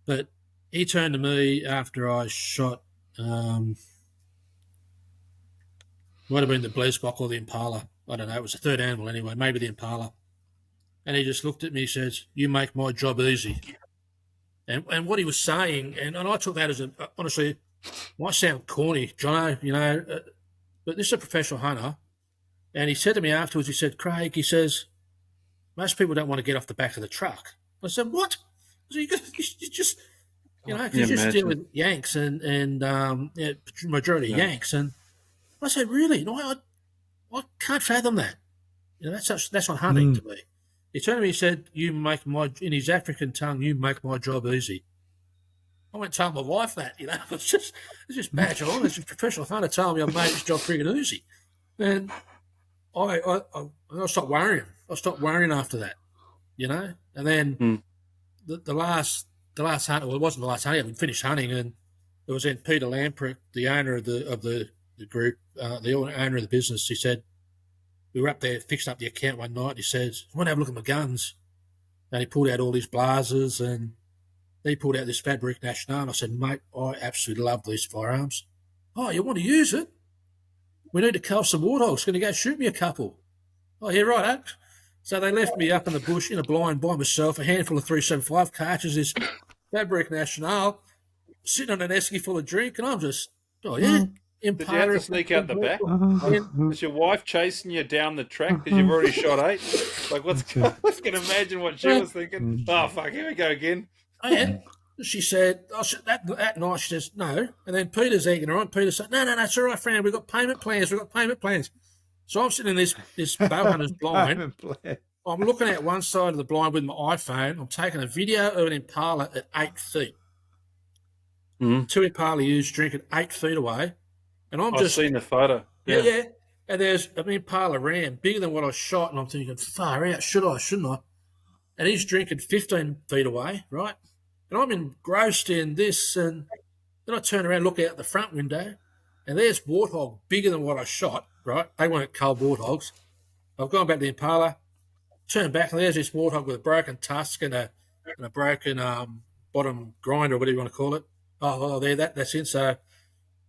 but he turned to me after I shot, might have been the Bleesbok or the Impala. I don't know. It was the third animal anyway, maybe the Impala. And he just looked at me and says, "You make my job easy." And what he was saying, and I took that as honestly, might sound corny, Jono, you know, but this is a professional hunter. And he said to me afterwards, he said, "Craig," he says, "most people don't want to get off the back of the truck." I said, "What?" I said, you just, you know, because you're dealing with Yanks and majority Yanks. And I said, "Really? No, I can't fathom that. You know, that's not hunting to me." He turned to me and said, in his African tongue, "You make my job easy." I went and told my wife that, you know. It's just badge on. It's a professional hunter telling me I've made this job friggin' easy. And I stopped worrying. I stopped worrying after that, you know. And then the last hunt, well, it wasn't the last hunt. I hadn't finished hunting, and it was then Peter Lamprecht, the owner of the group, the owner of the business. He said, we were up there fixing up the account one night. He says, "I want to have a look at my guns." And he pulled out all his blazers, and he pulled out this Fabric National. I said, "Mate, I absolutely love these firearms." "Oh, you want to use it? We need to cull some warthogs. Going to go shoot me a couple." "Oh, yeah, right, Oak." So they left me up in the bush in a blind by myself, a handful of 375 cartridges, this Fabric National, sitting on an esky full of drink, and I'm just, oh, yeah. Did you have to sneak out the back? Is your wife chasing you down the track because you've already shot 8? Like, I can imagine what she was thinking. Oh, fuck, here we go again. And she said, that night, she says, "No." And then Peter's egging her on. Peter said, No, it's all right, friend. We've got payment plans. So I'm sitting in this bow hunter's blind. I'm looking at one side of the blind with my iPhone. I'm taking a video of an Impala at 8 feet. 2 Impala ewes drinking 8 feet away. And I've seen the photo. Yeah. And there's an Impala ram bigger than what I shot, and I'm thinking, far out, should I, shouldn't I? And he's drinking 15 feet away, right? And I'm engrossed in this, and then I turn around, look out the front window, and there's warthog bigger than what I shot, right? They weren't cull warthogs. I've gone back to the Impala, turned back, and there's this warthog with a broken tusk and a broken bottom grinder, or whatever you want to call it. Oh, there, that's it. So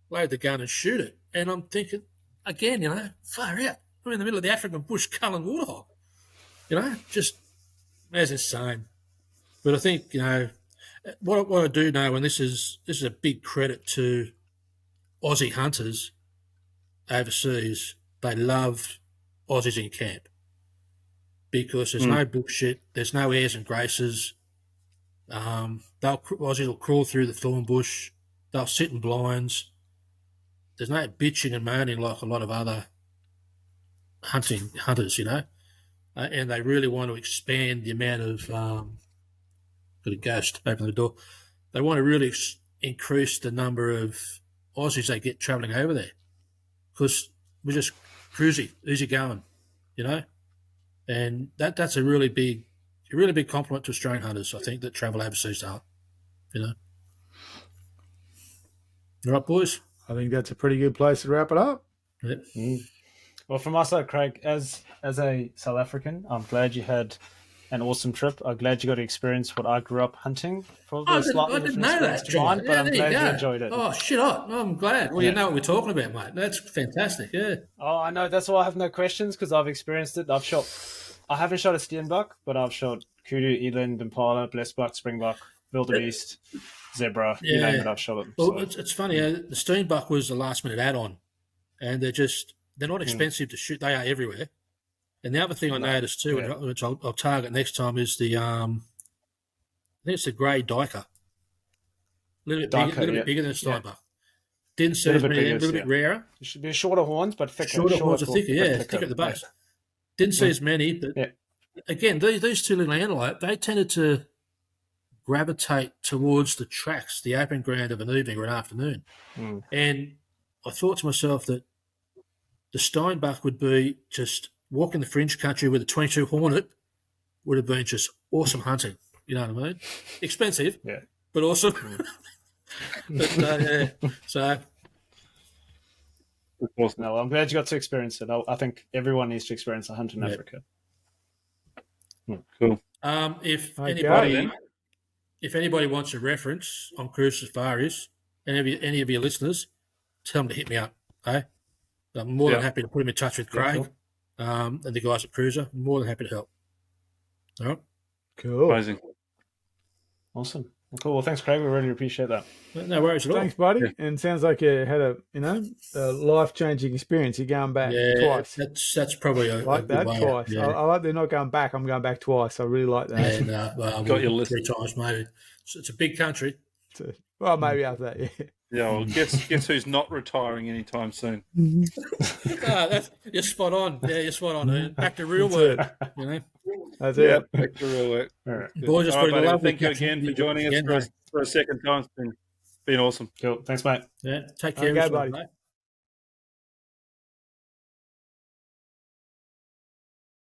load the gun and shoot it. And I'm thinking, again, you know, far out. I'm in the middle of the African bush culling warthog. You know, just as insane. But I think, you know, what I do know, and this is a big credit to Aussie hunters overseas, they love Aussies in camp because there's no bullshit, there's no airs and graces. Aussies will crawl through the thorn bush, they'll sit in blinds. There's no bitching and moaning like a lot of other hunters, you know, and they really want to expand the amount of got a ghost open the door. They want to really increase the number of Aussies they get travelling over there because we're just cruisy, easy going, you know, and that's a really big a really big compliment to Australian hunters, I think, that travel overseas to hunt. All right, boys? I think that's a pretty good place to wrap it up. Yep. Well, from my side, Craig, as a South African, I'm glad you had an awesome trip. I'm glad you got to experience what I grew up hunting. Probably I slightly didn't different know experience that, to mine, John. but I'm glad you enjoyed it. Oh, shit up. I'm glad. Well, you know what we're talking about, mate. That's fantastic, yeah. Oh, I know. That's why I have no questions, because I've experienced it. I haven't shot a steenbuck, but I've shot kudu, eland, impala, blessbuck, springbuck, wildebeest, zebra. You name it, I've shot it. Well, it's funny. The steenbuck was the last-minute add-on, and they're not expensive to shoot. They are everywhere. And the other thing I noticed too, which I'll target next time, is the I think it's the grey diker. A little bit bigger than a steinbuck. Didn't see as many, a little bit rarer. It should be shorter horns, but thicker. Shorter horns are thicker, thicker at the base. Didn't see as many, but again, these two little antelope, they tended to gravitate towards the tracks, the open ground of an evening or an afternoon. And I thought to myself that the steinbuck would be just walking the fringe country with a 22 Hornet would have been just awesome hunting. You know what I mean? Expensive, but awesome. But, so. No, I'm glad you got to experience it. I think everyone needs to experience a hunt in Africa. Cool. If anybody wants a reference on cruise safaris, any of your listeners, tell them to hit me up. Okay? I'm more than happy to put them in touch with Craig and the guys at Cruiser. I'm more than happy to help. All right? Cool. Amazing. Awesome. Cool. Well, thanks, Craig. We really appreciate that. No worries at all. Thanks, buddy. And sounds like you had a life-changing experience. You're going back twice. That's probably like that twice. Yeah. I like they're not going back. I'm going back twice. I really like that. And got your list 3 times maybe. It's a big country. Well, maybe after that, yeah. Yeah, well, guess who's not retiring anytime soon? You're spot on. Yeah, you're spot on. Back to real work. That's it. Back to real work. All right. Boys, it's been lovely. Thank you again for joining us for a second time. It's been awesome. Cool. Thanks, mate. Yeah, take care. Okay, buddy. Mate.